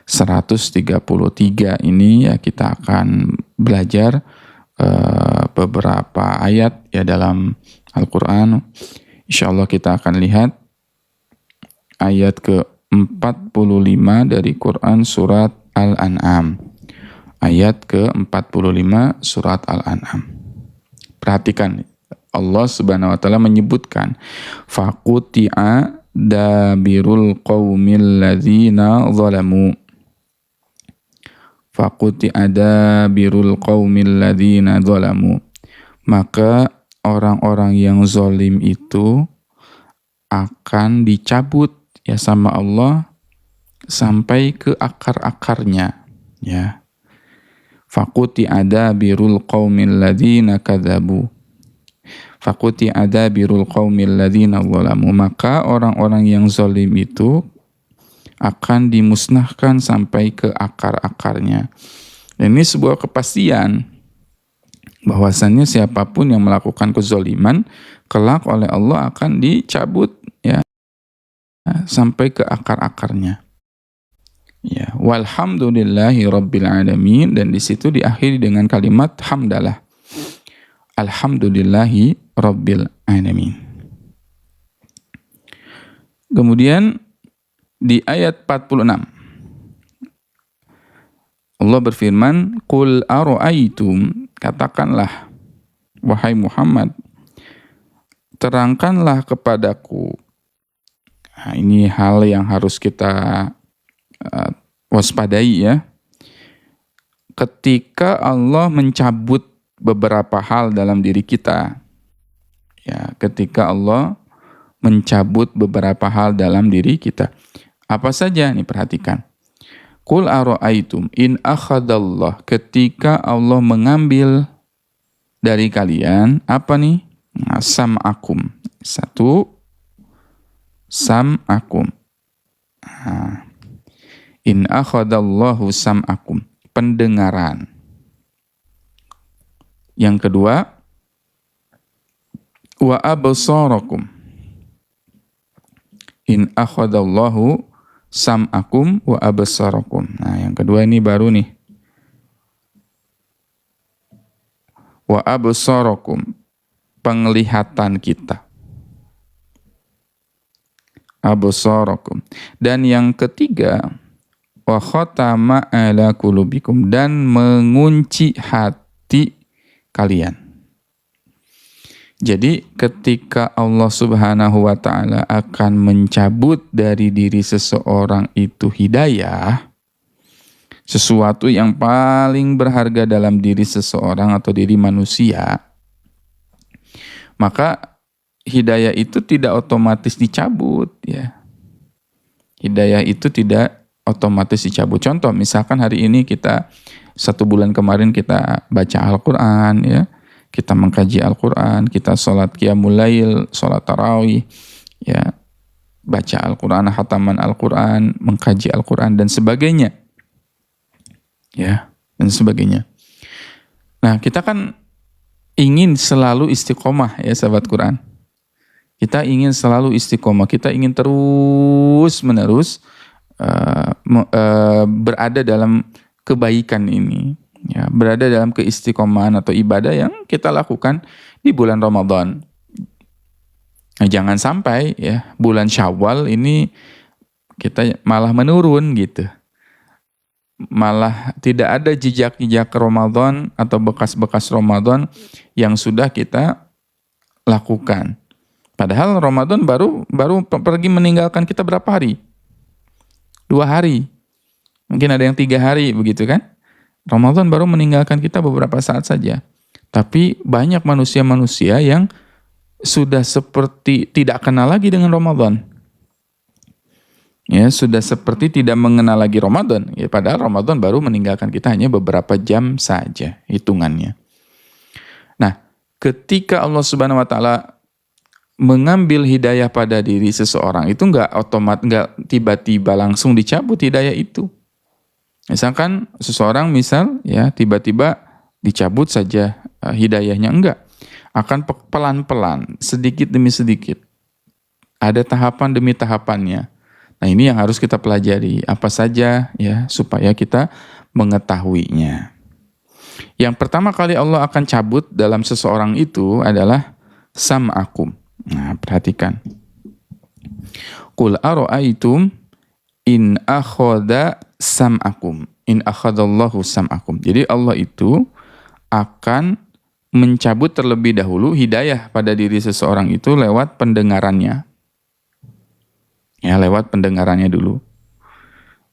133 ini ya kita akan belajar beberapa ayat ya dalam Al-Quran. Insyaallah kita akan lihat ayat ke-45 dari Quran surat Al-An'am. Ayat ke-45 surat Al-An'am. Perhatikan, Allah Subhanahu wa taala menyebutkan faquti'a dabirul qaumil ladzina zalamu. Faquti'a dabirul qaumil ladzina zalamu. Maka orang-orang yang zalim itu akan dicabut ya sama Allah sampai ke akar-akarnya ya. Faquti adabirul qaumil ladzina kadzabu. Faquti adabirul qaumil ladzina zalamu. Maka orang-orang yang zalim itu akan dimusnahkan sampai ke akar-akarnya. Ini sebuah kepastian bahwasannya siapapun yang melakukan kezaliman kelak oleh Allah akan dicabut ya sampai ke akar-akarnya. Ya, walhamdulillahi rabbil alamin, dan di situ diakhiri dengan kalimat hamdalah. Alhamdulillahi rabbil alamin. Kemudian di ayat 46 Allah berfirman, "Qul ara'aitum," katakanlah wahai Muhammad, terangkanlah kepadaku. Nah, ini hal yang harus kita waspadai ya. Ketika Allah mencabut beberapa hal dalam diri kita. Ya, ketika Allah mencabut beberapa hal dalam diri kita. Apa saja nih, perhatikan. Qul ara'aitum in akhadallah, ketika Allah mengambil dari kalian apa nih? Nah, sam'akum. Satu, sam'akum. Nah, in akhadallahu sam'akum, pendengaran. Yang kedua, wa absarakum. In akhadallahu sam'akum wa absarakum. Nah, yang kedua ini baru nih. Wa absarakum, penglihatan kita. Absarakum. Dan yang ketiga, wa khatama ala qulubikum, dan mengunci hati kalian. Jadi ketika Allah Subhanahu wa taala akan mencabut dari diri seseorang itu hidayah, sesuatu yang paling berharga dalam diri seseorang atau diri manusia, maka hidayah itu tidak otomatis dicabut ya. Hidayah itu tidak otomatis dicabut. Contoh, misalkan hari ini kita 1 bulan kemarin kita baca Al-Quran ya, kita mengkaji Al-Quran, kita sholat qiyamul lail, sholat tarawih, ya, baca Al-Quran, khataman Al-Quran, mengkaji Al-Quran, dan sebagainya. Ya, dan sebagainya. Nah, kita kan ingin selalu istiqomah ya sahabat Quran. Kita ingin selalu istiqomah, kita ingin terus-menerus berada dalam kebaikan ini. Ya, berada dalam keistiqomahan atau ibadah yang kita lakukan di bulan Ramadan. Nah, jangan sampai ya bulan Syawal ini kita malah menurun gitu. Malah tidak ada jejak-jejak Ramadan atau bekas-bekas Ramadan yang sudah kita lakukan. Padahal Ramadan baru pergi meninggalkan kita berapa hari? 2 hari. Mungkin ada yang 3 hari begitu kan? Ramadan baru meninggalkan kita beberapa saat saja. Tapi banyak manusia-manusia yang sudah seperti tidak kenal lagi dengan Ramadan. Ya, sudah seperti tidak mengenal lagi Ramadan. Ya, padahal Ramadan baru meninggalkan kita hanya beberapa jam saja hitungannya. Nah, ketika Allah Subhanahu wa taala mengambil hidayah pada diri seseorang, itu enggak tiba-tiba langsung dicabut hidayah itu. Misalkan seseorang ya tiba-tiba dicabut saja hidayahnya, enggak. Akan pelan-pelan, sedikit demi sedikit. Ada tahapan demi tahapannya. Nah, ini yang harus kita pelajari, apa saja ya supaya kita mengetahuinya. Yang pertama kali Allah akan cabut dalam seseorang itu adalah sam'akum. Nah, perhatikan. Qul ara'aitum in akhadha sam'akum. In akhadallahu sam'akum. Jadi Allah itu akan mencabut terlebih dahulu hidayah pada diri seseorang itu lewat pendengarannya. Ya, lewat pendengarannya dulu.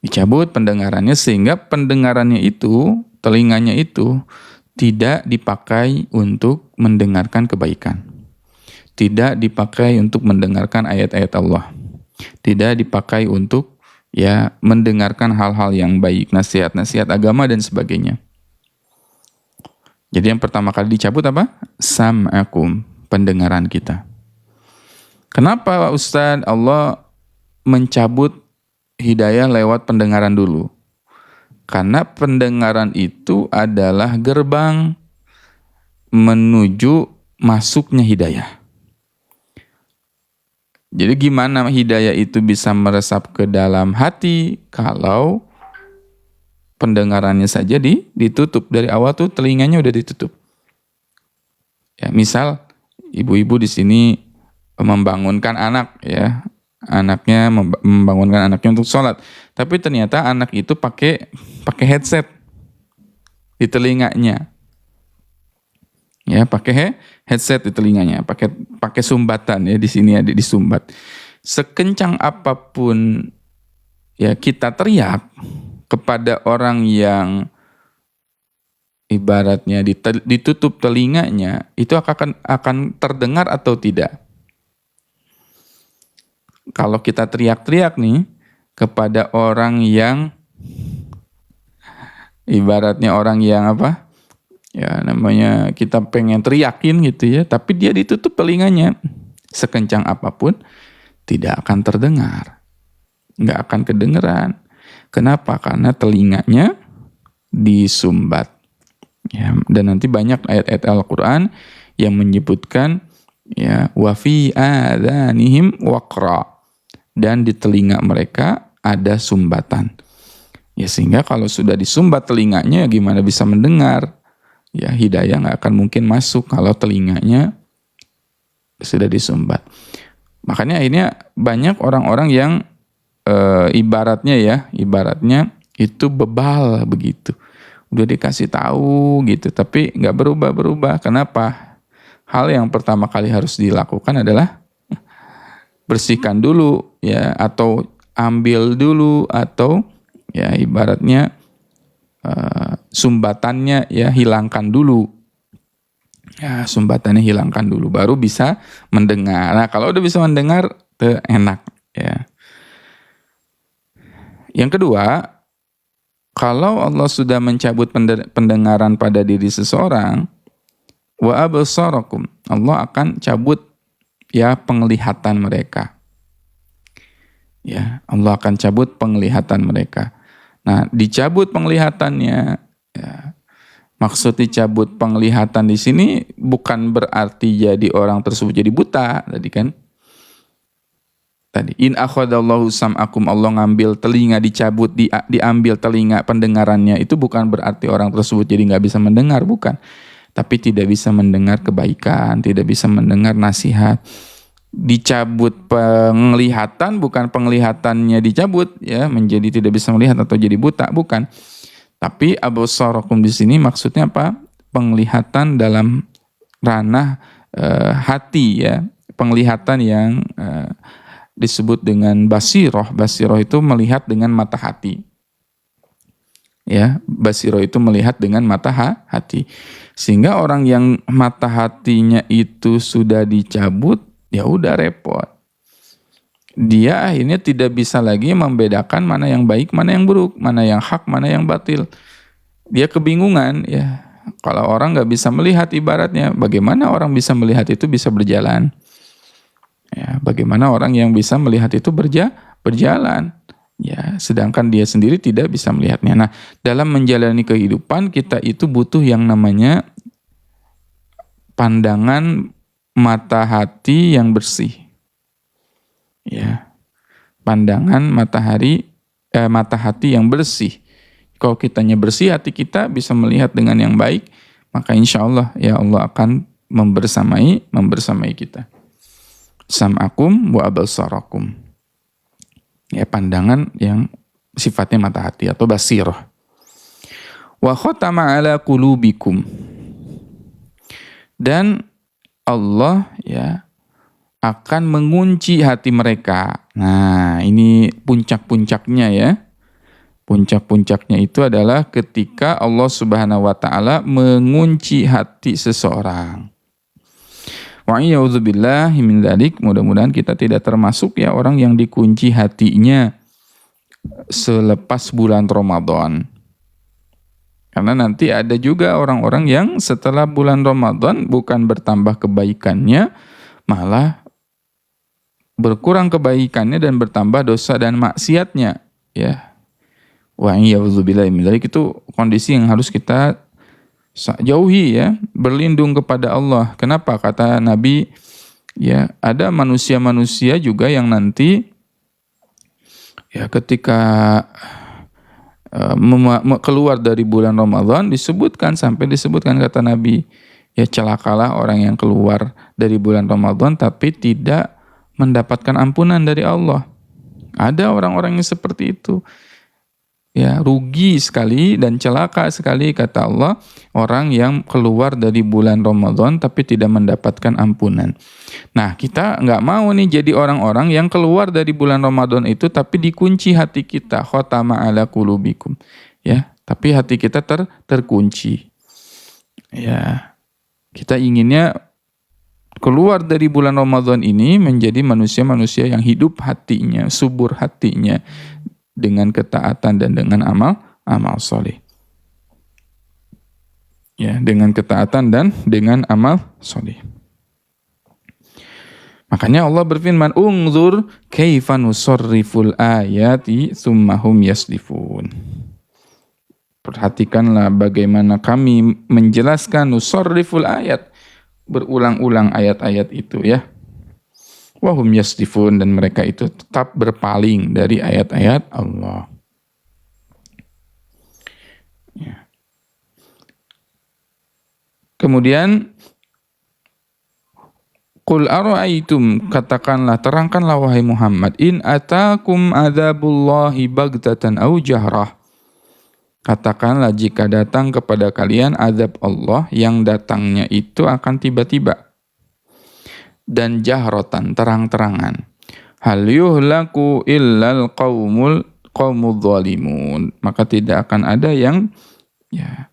Dicabut pendengarannya sehingga pendengarannya itu, telinganya itu tidak dipakai untuk mendengarkan kebaikan. Tidak dipakai untuk mendengarkan ayat-ayat Allah. Tidak dipakai untuk ya mendengarkan hal-hal yang baik, nasihat-nasihat agama dan sebagainya. Jadi yang pertama kali dicabut apa? Sam'akum, pendengaran kita. Kenapa Ustaz Allah mencabut hidayah lewat pendengaran dulu? Karena pendengaran itu adalah gerbang menuju masuknya hidayah. Jadi gimana hidayah itu bisa meresap ke dalam hati kalau pendengarannya saja ditutup. Dari awal tuh telinganya udah ditutup. Ya, misal ibu-ibu di sini membangunkan anak ya. Anaknya membangunkan anaknya untuk sholat. Tapi ternyata anak itu pakai headset di telinganya. Ya, pakai headset di telinganya, pakai sumbatan ya, di sini ada disumbat. Sekencang apapun ya kita teriak kepada orang yang ibaratnya ditutup telinganya, itu akan terdengar atau tidak? Kalau kita teriak-teriak nih kepada orang yang ibaratnya orang yang apa? Ya namanya kita pengen teriakin gitu ya, tapi dia ditutup telinganya. Sekencang apapun tidak akan terdengar. Nggak akan kedengeran. Kenapa? Karena telinganya disumbat. Ya, dan nanti banyak ayat-ayat Al-Qur'an yang menyebutkan ya wa fi adhanihim waqra. Dan di telinga mereka ada sumbatan. Ya sehingga kalau sudah disumbat telinganya gimana bisa mendengar? Ya hidayah nggak akan mungkin masuk kalau telinganya sudah disumbat. Makanya akhirnya banyak orang-orang yang ibaratnya itu bebal begitu. Udah dikasih tahu gitu tapi nggak berubah-berubah. Kenapa? Hal yang pertama kali harus dilakukan adalah bersihkan dulu ya, atau ambil dulu, atau ya ibaratnya sumbatannya ya hilangkan dulu. Ya, sumbatannya hilangkan dulu baru bisa mendengar. Nah, kalau udah bisa mendengar tuh enak ya. Yang kedua, kalau Allah sudah mencabut pendengaran pada diri seseorang, wa absarakum, Allah akan cabut ya penglihatan mereka. Ya, Allah akan cabut penglihatan mereka. Nah, dicabut penglihatannya, ya, maksud dicabut penglihatan di sini bukan berarti jadi orang tersebut jadi buta, tadi kan? Tadi in akhadallahu sam'akum, Allah ngambil telinga, dicabut, diambil telinga pendengarannya, itu bukan berarti orang tersebut jadi nggak bisa mendengar, bukan. Tapi tidak bisa mendengar kebaikan, tidak bisa mendengar nasihat. Dicabut penglihatan bukan penglihatannya dicabut ya menjadi tidak bisa melihat atau jadi buta, bukan. Tapi absarakum di sini maksudnya apa? Penglihatan dalam ranah hati ya, penglihatan yang disebut dengan basiroh. Basiroh itu melihat dengan mata hati. Ya, basiroh itu melihat dengan mata hati. Sehingga orang yang mata hatinya itu sudah dicabut, ya udah repot. Dia akhirnya tidak bisa lagi membedakan mana yang baik, mana yang buruk, mana yang hak, mana yang batil. Dia kebingungan ya. Kalau orang nggak bisa melihat ibaratnya, bagaimana orang bisa melihat itu bisa berjalan? Ya, bagaimana orang yang bisa melihat itu berjalan? Ya, sedangkan dia sendiri tidak bisa melihatnya. Nah, dalam menjalani kehidupan kita itu butuh yang namanya pandangan mata hati yang bersih. Ya. pandangan mata hati yang bersih. Kalau kitanya bersih, hati kita bisa melihat dengan yang baik, maka insya Allah ya Allah akan membersamai kita. Sam'akum wa absarakum. Ya, pandangan yang sifatnya mata hati atau basirah. Wa khatama ala qulubikum. Dan Allah ya akan mengunci hati mereka. Nah, ini puncak-puncaknya ya. Puncak-puncaknya itu adalah ketika Allah Subhanahu wa taala mengunci hati seseorang. Wa a'udzubillahi min dzalik, mudah-mudahan kita tidak termasuk ya orang yang dikunci hatinya selepas bulan Ramadan. Karena nanti ada juga orang-orang yang setelah bulan Ramadan bukan bertambah kebaikannya, malah berkurang kebaikannya dan bertambah dosa dan maksiatnya, ya. Wa a'udzubillahi min dzalik, itu kondisi yang harus kita jauhi ya, berlindung kepada Allah. Kenapa? Kata Nabi, ya, ada manusia-manusia juga yang nanti ya ketika keluar dari bulan Ramadan sampai disebutkan kata Nabi, ya celakalah orang yang keluar dari bulan Ramadan tapi tidak mendapatkan ampunan dari Allah. Ada orang-orang yang seperti itu. Ya, rugi sekali dan celaka sekali kata Allah orang yang keluar dari bulan Ramadan tapi tidak mendapatkan ampunan. Nah, kita nggak mau nih jadi orang-orang yang keluar dari bulan Ramadan itu tapi dikunci hati kita, khatama ala qulubikum. Ya, tapi hati kita terkunci. Ya, kita inginnya keluar dari bulan Ramadan ini menjadi manusia-manusia yang hidup hatinya, subur hatinya, dengan ketaatan dan dengan amal soleh. Ya, dengan ketaatan dan dengan amal soleh. Makanya Allah berfirman, "Unzur kaifa nusarriful ayati tsumma hum yasdifun." Perhatikanlah bagaimana kami menjelaskan nusarriful ayat, berulang-ulang ayat-ayat itu ya. Wahum yasdifun, dan mereka itu tetap berpaling dari ayat-ayat Allah. Ya. Kemudian qul ara'aitum, katakanlah, terangkanlah wahai Muhammad, in atakum adzabullahi baghtatan au jahrah. Katakanlah jika datang kepada kalian azab Allah yang datangnya itu akan tiba-tiba dan jahrotan, terang-terangan. Hal yuhlaku illal qaumul zalimun. Maka tidak akan ada yang, ya,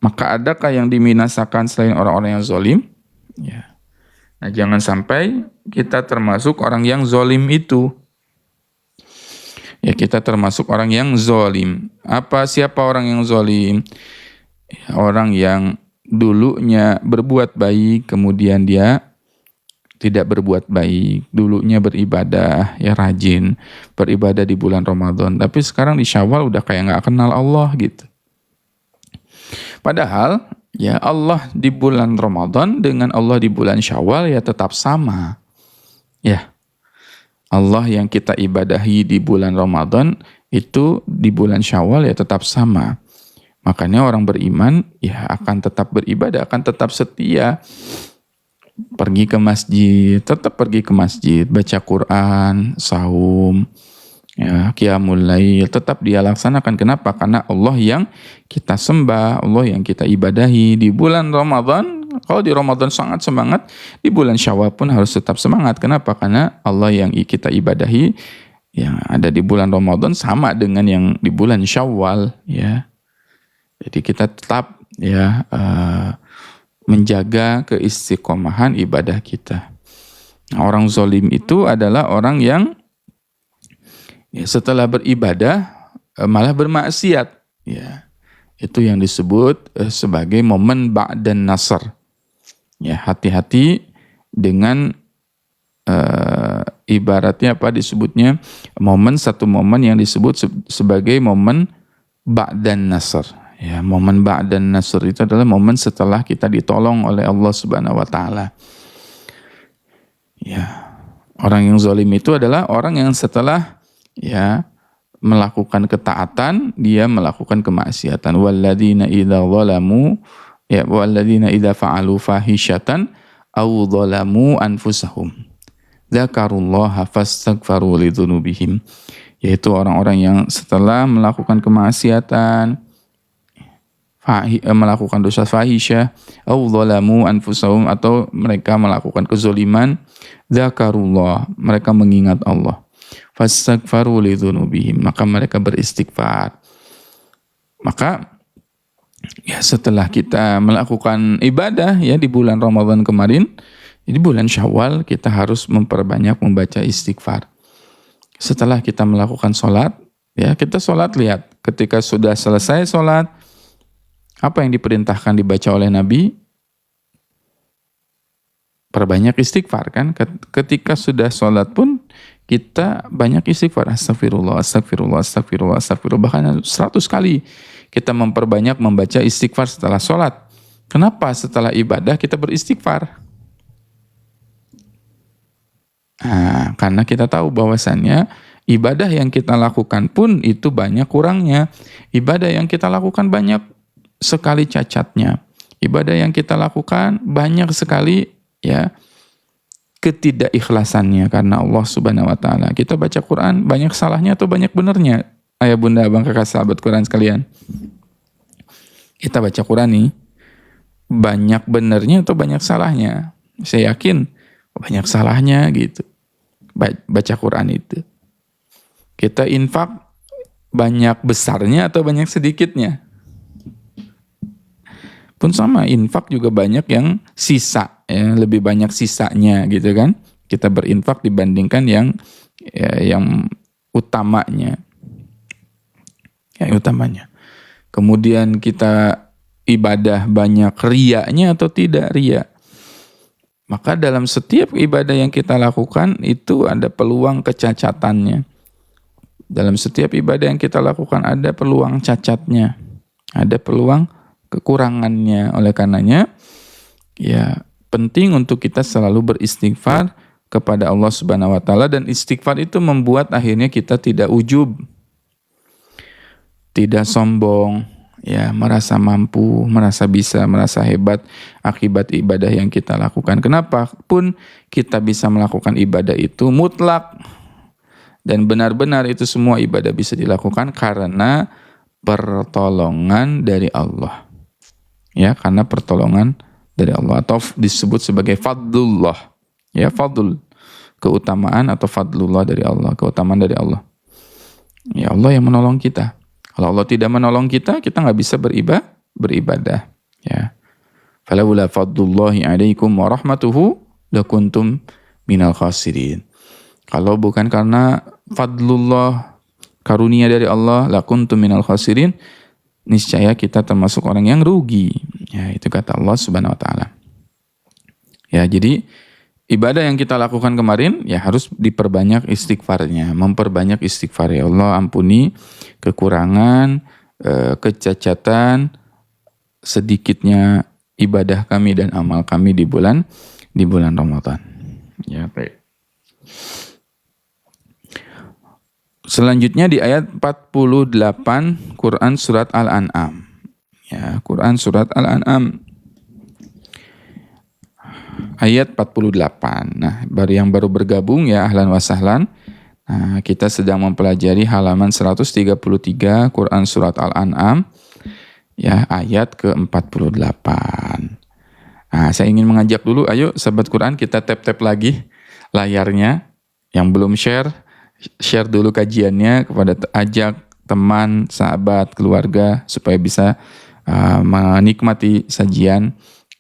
maka adakah yang diminasakan selain orang-orang yang zalim? Ya. Nah, jangan sampai kita termasuk orang yang zalim itu. Ya, kita termasuk orang yang zalim. Siapa orang yang zalim? Ya, orang yang dulunya berbuat baik, kemudian dia tidak berbuat baik. Dulunya beribadah, ya rajin beribadah di bulan Ramadan, tapi sekarang di Syawal udah kayak nggak kenal Allah gitu. Padahal ya Allah di bulan Ramadan dengan Allah di bulan Syawal ya tetap sama. Ya, Allah yang kita ibadahi di bulan Ramadan itu di bulan Syawal ya tetap sama. Makanya orang beriman ya akan tetap beribadah, akan tetap setia. Pergi ke masjid, tetap pergi ke masjid, baca Quran, saum, ya, qiyamul lail, tetap dia laksanakan. Kenapa? Karena Allah yang kita sembah, Allah yang kita ibadahi di bulan Ramadan. Kalau di Ramadan sangat semangat, di bulan Syawal pun harus tetap semangat. Kenapa? Karena Allah yang kita ibadahi yang ada di bulan Ramadan sama dengan yang di bulan Syawal, ya. Jadi kita tetap ya menjaga keistiqomahan ibadah kita. Nah, orang zalim itu adalah orang yang ya, setelah beribadah malah bermaksiat. Ya, itu yang disebut sebagai momen ba'dan nasr. Ya, hati-hati dengan ibaratnya apa disebutnya satu momen yang disebut sebagai momen ba'dan nasr. Ya, momen ba'dan nasr itu adalah momen setelah kita ditolong oleh Allah Subhanahu wa taala. Ya. Orang yang zalim itu adalah orang yang setelah ya melakukan ketaatan, dia melakukan kemaksiatan. Walladzina idza zalamu walladzina idza fa'alu fahishatan aw zalamu anfusahum dzakarullaha fastaghfaru lidzunubihim. Yaitu orang-orang yang setelah melakukan kemaksiatan, melakukan dosa fahisyah, aw zalamu anfusahum, atau mereka melakukan kezaliman, dzakarullah, mereka mengingat Allah, fastaghfaru lidzunubihim, maka mereka beristighfar. Maka ya setelah kita melakukan ibadah ya di bulan Ramadan kemarin, di bulan Syawal kita harus memperbanyak membaca istighfar. Setelah kita melakukan sholat, ya kita sholat, lihat ketika sudah selesai sholat, apa yang diperintahkan dibaca oleh Nabi? Perbanyak istighfar kan? Ketika sudah sholat pun kita banyak istighfar. Astagfirullah, astagfirullah, astagfirullah, astagfirullah. Bahkan 100 kali kita memperbanyak membaca istighfar setelah sholat. Kenapa setelah ibadah kita beristighfar? Nah, karena kita tahu bahwasannya ibadah yang kita lakukan pun itu banyak kurangnya. Ibadah yang kita lakukan banyak sekali cacatnya. Ibadah yang kita lakukan banyak sekali ya ketidakikhlasannya karena Allah Subhanahu wa taala. Kita baca Quran banyak salahnya atau banyak benernya? Ayah bunda abang kakak sahabat Quran sekalian. Kita baca Quran nih banyak benernya atau banyak salahnya? Saya yakin banyak salahnya gitu. Baca Quran itu. Kita infak banyak besarnya atau banyak sedikitnya? Pun sama, infak juga banyak yang sisa, ya, lebih banyak sisanya gitu kan. Kita berinfak dibandingkan yang utamanya. Yang utamanya. Kemudian kita ibadah banyak riyanya atau tidak riya. Maka dalam setiap ibadah yang kita lakukan itu ada peluang kecacatannya. Dalam setiap ibadah yang kita lakukan ada peluang cacatnya. Ada peluang kekurangannya. Oleh karenanya ya penting untuk kita selalu beristighfar kepada Allah Subhanahu wa taala, dan istighfar itu membuat akhirnya kita tidak ujub, tidak sombong, ya merasa mampu, merasa bisa, merasa hebat akibat ibadah yang kita lakukan. Kenapa pun kita bisa melakukan ibadah itu mutlak dan benar-benar itu semua ibadah bisa dilakukan karena pertolongan dari Allah. Ya, karena pertolongan dari Allah, atau disebut sebagai fadlullah. Ya, fadl, keutamaan atau fadlullah dari Allah, keutamaan dari Allah. Ya, Allah yang menolong kita. Kalau Allah tidak menolong kita, kita nggak bisa beribadah. Ya. Falawla fadlullahi alaikum wa rahmatuhu lakuntum minal khasirin. Kalau bukan karena fadlullah, karunia dari Allah, lakuntum minal khasirin, niscaya kita termasuk orang yang rugi. Ya, itu kata Allah Subhanahu wa taala. Ya, jadi ibadah yang kita lakukan kemarin ya harus diperbanyak istighfarnya, memperbanyak istighfar. Ya Allah, ampuni kekurangan, kecacatan, sedikitnya ibadah kami dan amal kami di bulan Ramadan. Ya, baik. Selanjutnya di ayat 48 Quran surat Al-An'am. Ya, Quran surat Al-An'am ayat 48. Nah, yang baru bergabung ya ahlan wa sahlan. Nah, kita sedang mempelajari halaman 133 Quran surat Al-An'am ya ayat ke-48. Nah, saya ingin mengajak dulu, ayo sahabat Quran kita tap-tap lagi layarnya. Yang belum share dulu kajiannya kepada ajak teman, sahabat, keluarga supaya bisa menikmati sajian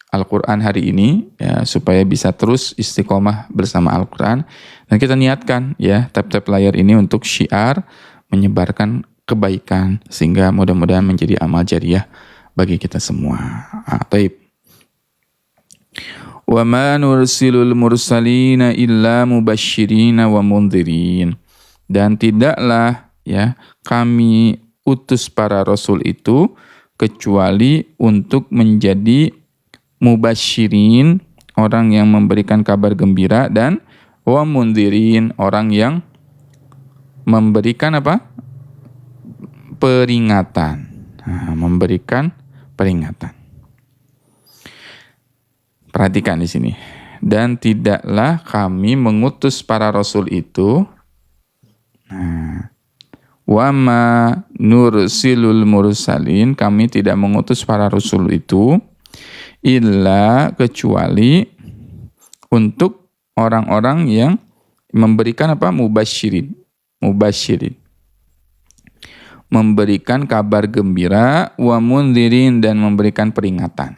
Al-Quran hari ini ya, supaya bisa terus istiqomah bersama Al-Quran. Dan kita niatkan ya tap-tap layar ini untuk syiar menyebarkan kebaikan sehingga mudah-mudahan menjadi amal jariah bagi kita semua. Taib. Wa ma nursilul mursalina illa mubasyirina wa mundhirin. Dan tidaklah ya kami utus para rasul itu kecuali untuk menjadi mubasyirin, orang yang memberikan kabar gembira, dan Wa mundirin, orang yang memberikan apa? Peringatan. Nah, memberikan peringatan. Perhatikan di sini. Dan tidaklah kami mengutus para rasul itu. Wa ma nursilul mursalin, kami tidak mengutus para rasul itu illa kecuali untuk orang-orang yang memberikan apa? Mubasyirin. Memberikan kabar gembira, wa mundzirin, dan memberikan peringatan.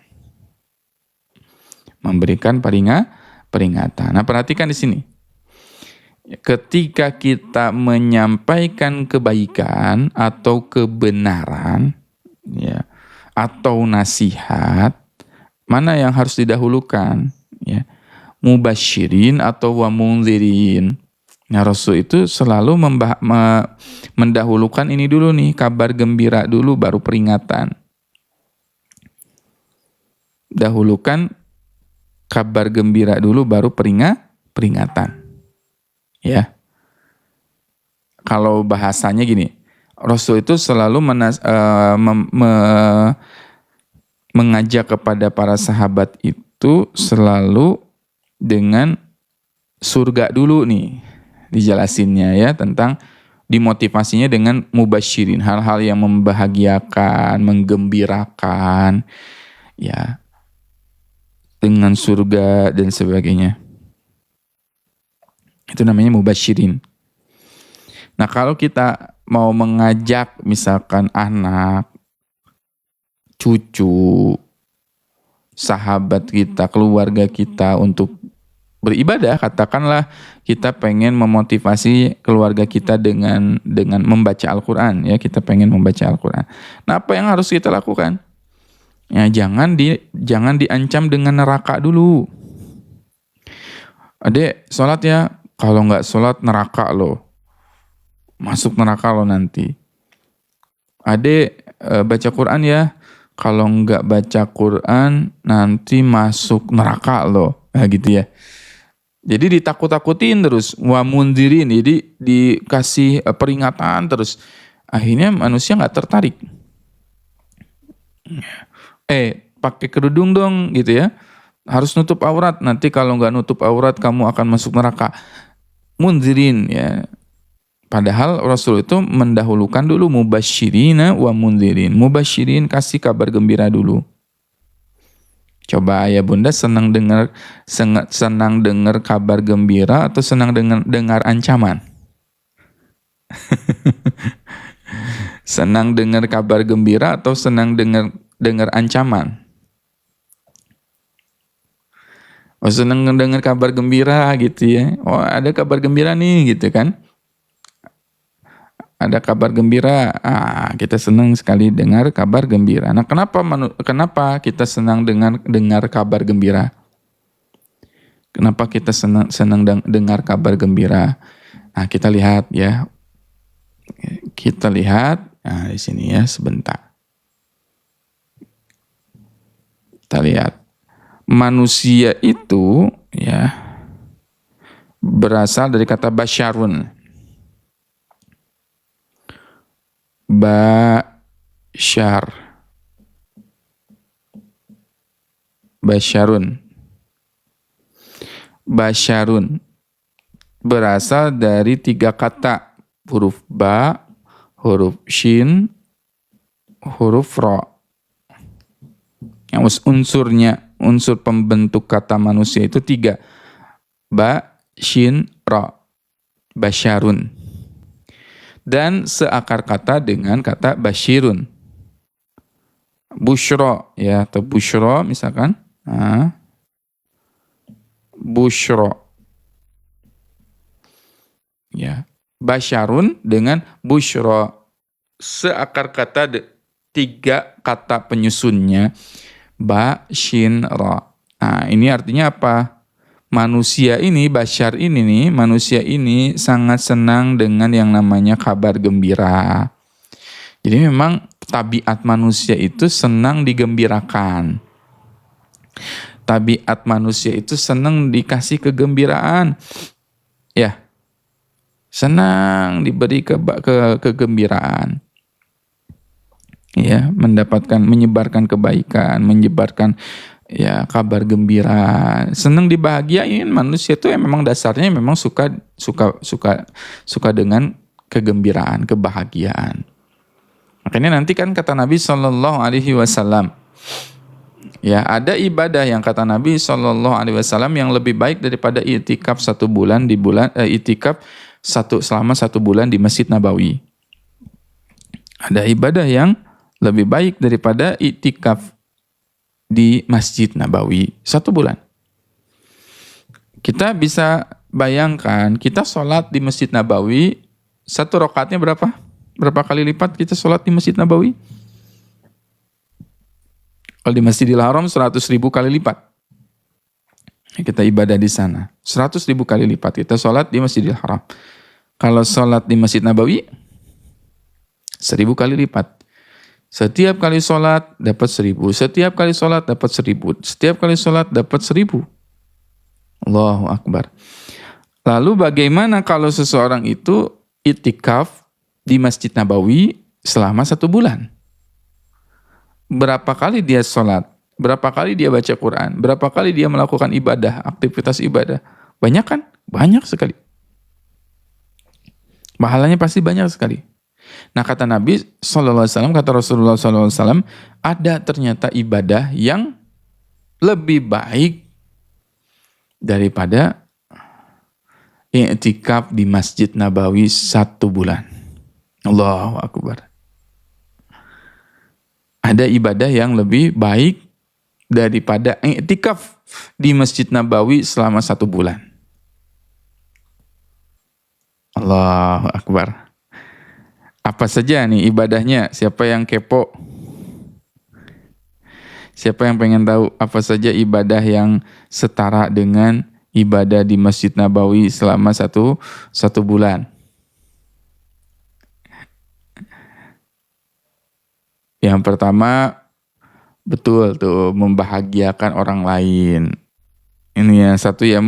Memberikan peringatan. Nah, perhatikan di sini. Ketika kita menyampaikan kebaikan atau kebenaran, ya, atau nasihat, mana yang harus didahulukan? Ya, mubasyirin atau wa mundzirin. Nah, Rasul itu selalu mendahulukan ini dulu nih, kabar gembira dulu baru peringatan. Dahulukan kabar gembira dulu baru peringatan. Ya. Kalau bahasanya gini, Rasul itu selalu mengajak kepada para sahabat itu selalu dengan surga dulu nih, dijelasinnya ya, tentang dimotivasinya dengan mubasyirin, hal-hal yang membahagiakan, menggembirakan, ya, dengan surga dan sebagainya. Itu namanya mubasyirin. Nah, kalau kita mau mengajak misalkan anak, cucu, sahabat kita, keluarga kita untuk beribadah, katakanlah kita pengen memotivasi keluarga kita dengan membaca Al-Quran, ya, kita pengen membaca Al-Quran. Nah, apa yang harus kita lakukan? Ya, jangan diancam dengan neraka dulu. Adek, sholat ya, kalau nggak sholat neraka lo, masuk neraka lo nanti. Adek, baca Quran ya, kalau nggak baca Quran nanti masuk neraka lo. Nah, gitu ya. Jadi ditakut-takutin terus, wa mundzirin, jadi dikasih peringatan terus. Akhirnya manusia nggak tertarik. Pakai kerudung dong gitu ya. Harus nutup aurat, nanti kalau nggak nutup aurat kamu akan masuk neraka. Mundzirin, ya. Padahal Rasul itu mendahulukan dulu mubasyirina wa mundzirin. Mubasyirin, kasih kabar gembira dulu. Coba ayah bunda senang dengar kabar gembira atau senang dengar ancaman? Senang dengar kabar gembira atau senang dengar ancaman? Oh, senang dengar kabar gembira gitu ya. Oh, ada kabar gembira nih gitu kan. Ada kabar gembira. Kita senang sekali dengar kabar gembira. Nah, kenapa kita senang dengar kabar gembira? Kenapa kita senang dengar kabar gembira? Nah, kita lihat ya. Kita lihat di sini ya sebentar. Kita lihat. Manusia itu ya berasal dari kata basyarun. Basyarun berasal dari 3 kata, huruf ba, huruf shin, huruf ro. Yang unsur pembentuk kata manusia itu 3. Ba, shin, ro. Basyarun. Dan seakar kata dengan kata basyirun. Busyro, ya, atau busyro misalkan. Busyro. Ya, basyarun dengan busyro. Seakar kata 3 kata penyusunnya. Ba, shin, ro. Nah, ini artinya apa? Manusia ini, basyar ini nih, manusia ini sangat senang dengan yang namanya kabar gembira. Jadi memang tabiat manusia itu senang digembirakan. Tabiat manusia itu senang dikasih kegembiraan. senang diberi kegembiraan, ya, menyebarkan kebaikan, menyebarkan ya kabar gembira, senang dibahagiain. Manusia itu memang dasarnya memang suka dengan kegembiraan, kebahagiaan. Makanya nanti kan kata Nabi Shallallahu Alaihi Wasallam, ya, ada ibadah yang kata Nabi Shallallahu Alaihi Wasallam yang lebih baik daripada itikaf selama 1 bulan di Masjid Nabawi. Ada ibadah yang lebih baik daripada itikaf di Masjid Nabawi 1 bulan. Kita bisa bayangkan, kita sholat di Masjid Nabawi, 1 rakaatnya berapa? Berapa kali lipat kita sholat di Masjid Nabawi? Kalau di Masjidil Haram 100.000 kali lipat. Kita ibadah di sana. 100.000 kali lipat kita sholat di Masjidil Haram. Kalau sholat di Masjid Nabawi, 1.000 kali lipat. Setiap kali sholat dapat 1.000. Setiap kali sholat dapat 1.000. Setiap kali sholat dapat 1.000. Allahu Akbar. Lalu bagaimana kalau seseorang itu itikaf di Masjid Nabawi selama 1 bulan? Berapa kali dia sholat? Berapa kali dia baca Quran? Berapa kali dia melakukan ibadah, aktivitas ibadah? Banyak kan? Banyak sekali. Pahalanya pasti banyak sekali. Nah, kata Nabi SAW, kata Rasulullah SAW, ada ternyata ibadah yang lebih baik daripada i'tikaf di Masjid Nabawi 1 bulan. Allahu Akbar. Ada ibadah yang lebih baik daripada i'tikaf di Masjid Nabawi selama 1 bulan. Allahu Akbar. Apa saja nih ibadahnya? Siapa yang kepo? Siapa yang pengen tahu apa saja ibadah yang setara dengan ibadah di Masjid Nabawi selama satu bulan? Yang pertama, betul tuh, membahagiakan orang lain. Ini yang satu ya,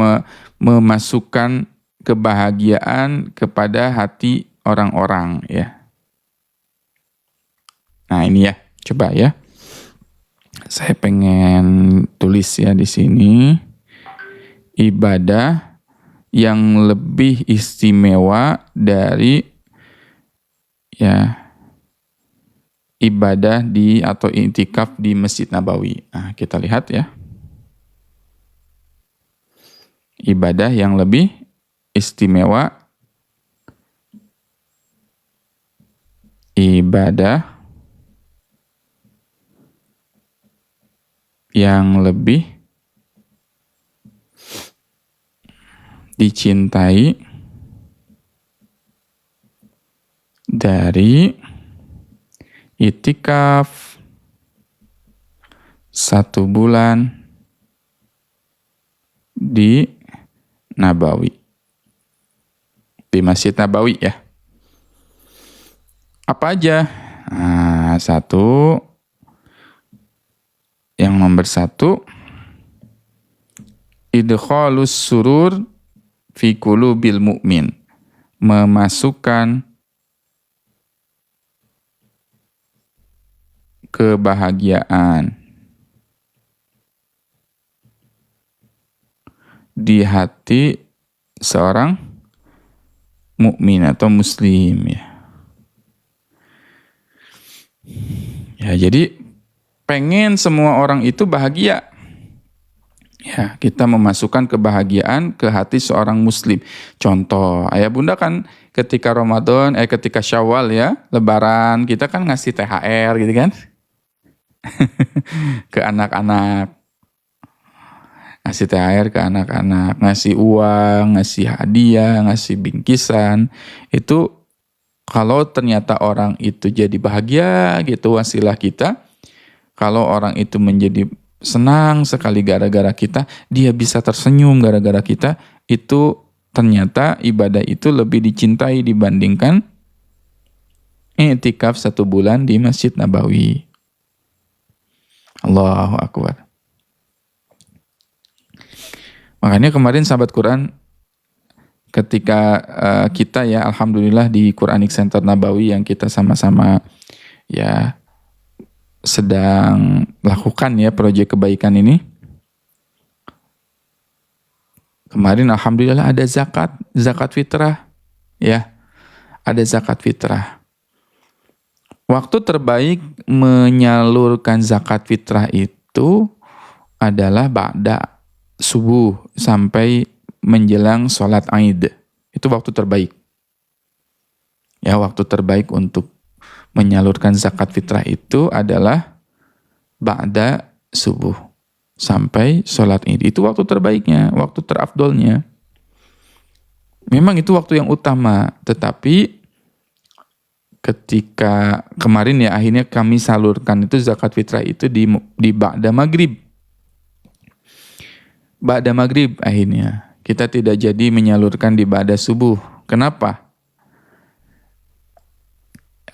memasukkan kebahagiaan kepada hati orang-orang ya. Nah ini ya, coba ya. Saya pengen tulis ya di sini, ibadah yang lebih istimewa dari ya ibadah di atau i'tikaf di Masjid Nabawi. Nah, kita lihat ya. Ibadah yang lebih istimewa, ibadah yang lebih dicintai dari i'tikaf 1 bulan di Nabawi, di Masjid Nabawi ya. Apa aja? Nah, yang nomor 1, idkhalus surur fi qulubil mu'min, memasukkan kebahagiaan di hati seorang mukmin atau muslim ya. Ya, jadi pengen semua orang itu bahagia. Ya, kita memasukkan kebahagiaan ke hati seorang muslim. Contoh, ayah bunda kan ketika Ramadan, ketika Syawal ya, Lebaran, kita kan ngasih THR gitu kan. Ke anak-anak. Ngasih THR ke anak-anak, ngasih uang, ngasih hadiah, ngasih bingkisan. Itu kalau ternyata orang itu jadi bahagia gitu wasilah kita, kalau orang itu menjadi senang sekali gara-gara kita, dia bisa tersenyum gara-gara kita, itu ternyata ibadah itu lebih dicintai dibandingkan i'tikaf 1 bulan di Masjid Nabawi. Allahu Akbar. Makanya kemarin sahabat Quran, ketika kita ya alhamdulillah di Quranic Center Nabawi yang kita sama-sama ya sedang lakukan ya proyek kebaikan ini. Kemarin alhamdulillah ada zakat fitrah ya, ada zakat fitrah. Waktu terbaik menyalurkan zakat fitrah itu adalah ba'da subuh sampai menjelang sholat Aid. Itu waktu terbaik. Ya, waktu terbaik untuk menyalurkan zakat fitrah itu adalah ba'da subuh sampai sholat Id. Itu waktu terbaiknya, waktu terafdolnya. Memang itu waktu yang utama, tetapi ketika kemarin ya akhirnya kami salurkan itu zakat fitrah itu di ba'da maghrib. Ba'da maghrib akhirnya. Kita tidak jadi menyalurkan di ba'da subuh. Kenapa?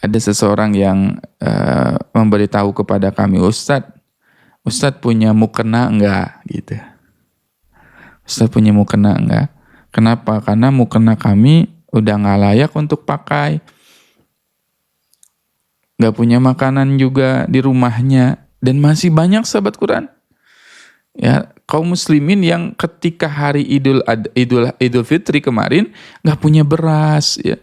Ada seseorang yang memberitahu kepada kami, Ustadz punya mukena enggak? Gitu. Ustadz punya mukena enggak? Kenapa? Karena mukena kami udah nggak layak untuk pakai. Nggak punya makanan juga di rumahnya. Dan masih banyak sahabat Quran. Ya, kaum muslimin yang ketika hari Idul Fitri kemarin nggak punya beras, ya,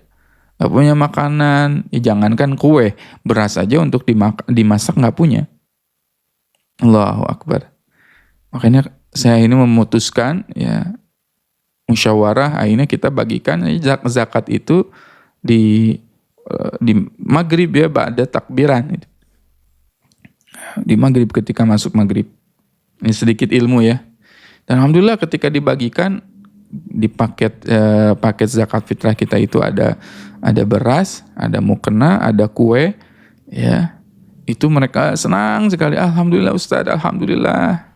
nggak punya makanan, ya jangankan kue, beras aja untuk dimasak nggak punya. Allahu Akbar. Makanya saya ini memutuskan ya musyawarah, akhirnya kita bagikan zakat itu di maghrib ya, ba'da takbiran. Di maghrib ketika masuk maghrib. Ini sedikit ilmu ya. Dan alhamdulillah ketika dibagikan di paket zakat fitrah kita itu ada beras, ada mukena, ada kue, ya. Itu mereka senang sekali. Alhamdulillah Ustaz, alhamdulillah.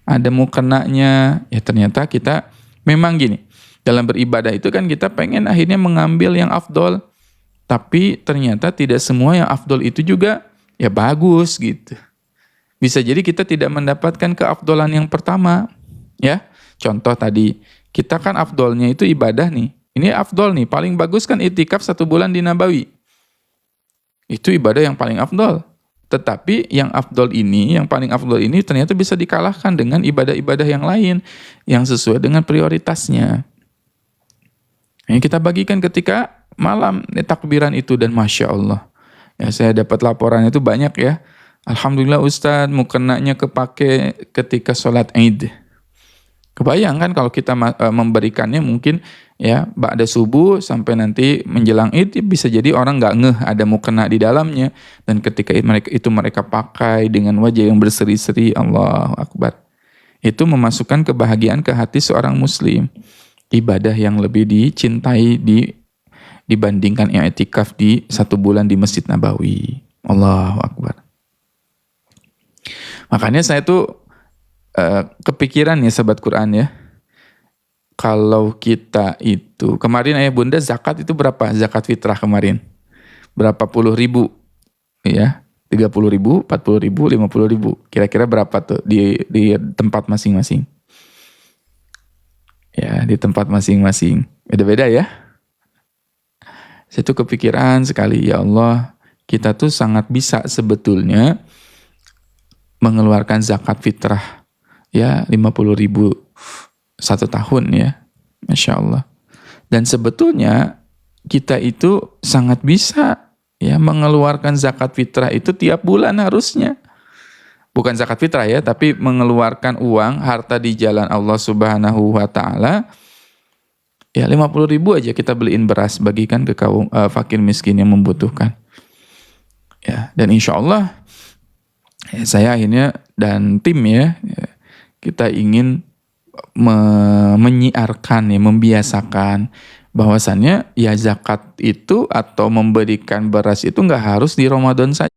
Ada mukenanya. Ya ternyata kita memang gini. Dalam beribadah itu kan kita pengen akhirnya mengambil yang afdol. Tapi ternyata tidak semua yang afdol itu juga ya bagus gitu. Bisa jadi kita tidak mendapatkan keafdolan yang pertama, ya. Contoh tadi, kita kan afdolnya itu ibadah nih. Ini afdol nih, paling bagus kan itikaf 1 bulan di Nabawi. Itu ibadah yang paling afdol. Tetapi yang afdol ini, yang paling afdol ini ternyata bisa dikalahkan dengan ibadah-ibadah yang lain yang sesuai dengan prioritasnya. Ini kita bagikan ketika malam takbiran itu dan Masya Allah. Ya, saya dapat laporan itu banyak ya. Alhamdulillah Ustadz, mukenanya kepake ketika sholat Id. Kebayang kan kalau kita memberikannya mungkin ya ba'da subuh sampai nanti menjelang Id, bisa jadi orang nggak ngeh ada mukena di dalamnya. Dan ketika mereka pakai dengan wajah yang berseri-seri, Allahu Akbar. Itu memasukkan kebahagiaan ke hati seorang muslim. Ibadah yang lebih dicintai dibandingkan i'tikaf di 1 bulan di Masjid Nabawi. Allahu Akbar. Makanya saya tuh kepikiran ya sahabat Quran ya. Kalau kita itu, kemarin ayah bunda zakat itu berapa? Zakat fitrah kemarin. Berapa puluh ribu? Ya, 30 ribu, 40 ribu, 50 ribu. Kira-kira berapa tuh di tempat masing-masing? Ya, di tempat masing-masing. Beda-beda ya. Saya tuh kepikiran sekali, ya Allah, kita tuh sangat bisa sebetulnya mengeluarkan zakat fitrah ya 50 ribu 1 tahun ya, Masya Allah. Dan sebetulnya kita itu sangat bisa ya mengeluarkan zakat fitrah itu tiap bulan harusnya. Bukan zakat fitrah ya, tapi mengeluarkan uang harta di jalan Allah Subhanahu wa Ta'ala. Ya 50 ribu aja kita beliin beras, bagikan ke kaum fakir miskin yang membutuhkan. Ya, dan insya Allah ya, saya akhirnya dan tim ya kita ingin menyiarkan ya, membiasakan bahwasannya ya zakat itu atau memberikan beras itu nggak harus di Ramadan saja.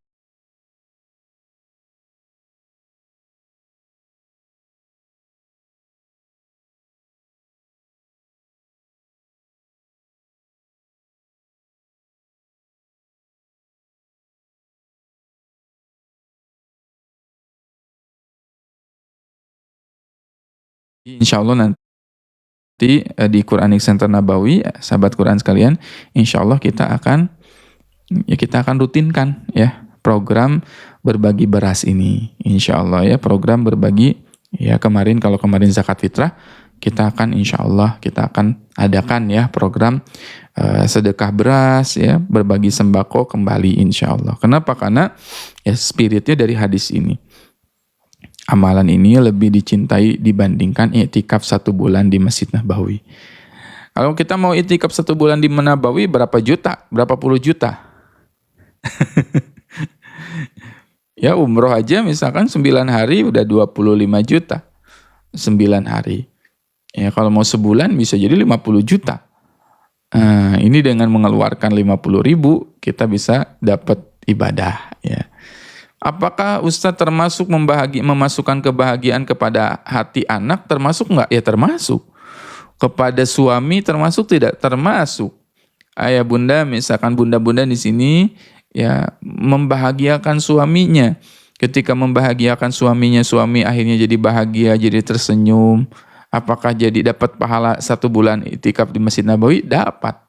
Insya Allah nanti di Quranic Center Nabawi, sahabat Quran sekalian, insya Allah kita akan rutinkan ya program berbagi beras ini, insya Allah ya, program berbagi ya. Kalau kemarin zakat fitrah, kita akan insya Allah kita akan adakan ya program sedekah beras ya, berbagi sembako kembali insya Allah. Kenapa? Karena ya spiritnya dari hadis ini. Amalan ini lebih dicintai dibandingkan i'tikaf 1 bulan di Masjid Nabawi. Kalau kita mau i'tikaf 1 bulan di Nabawi, berapa juta? Berapa puluh juta? Ya umroh aja misalkan 9 hari udah 25 juta. 9 hari. Ya kalau mau sebulan bisa jadi 50 juta. Ini dengan mengeluarkan 50 ribu, kita bisa dapat ibadah ya. Apakah Ustadz termasuk memasukkan kebahagiaan kepada hati anak? Termasuk enggak? Ya termasuk. Kepada suami termasuk tidak? Termasuk. Ayah bunda, misalkan bunda-bunda di sini ya membahagiakan suaminya. Ketika membahagiakan suaminya, suami akhirnya jadi bahagia, jadi tersenyum. Apakah jadi dapat pahala 1 bulan i'tikaf di Masjid Nabawi? Dapat.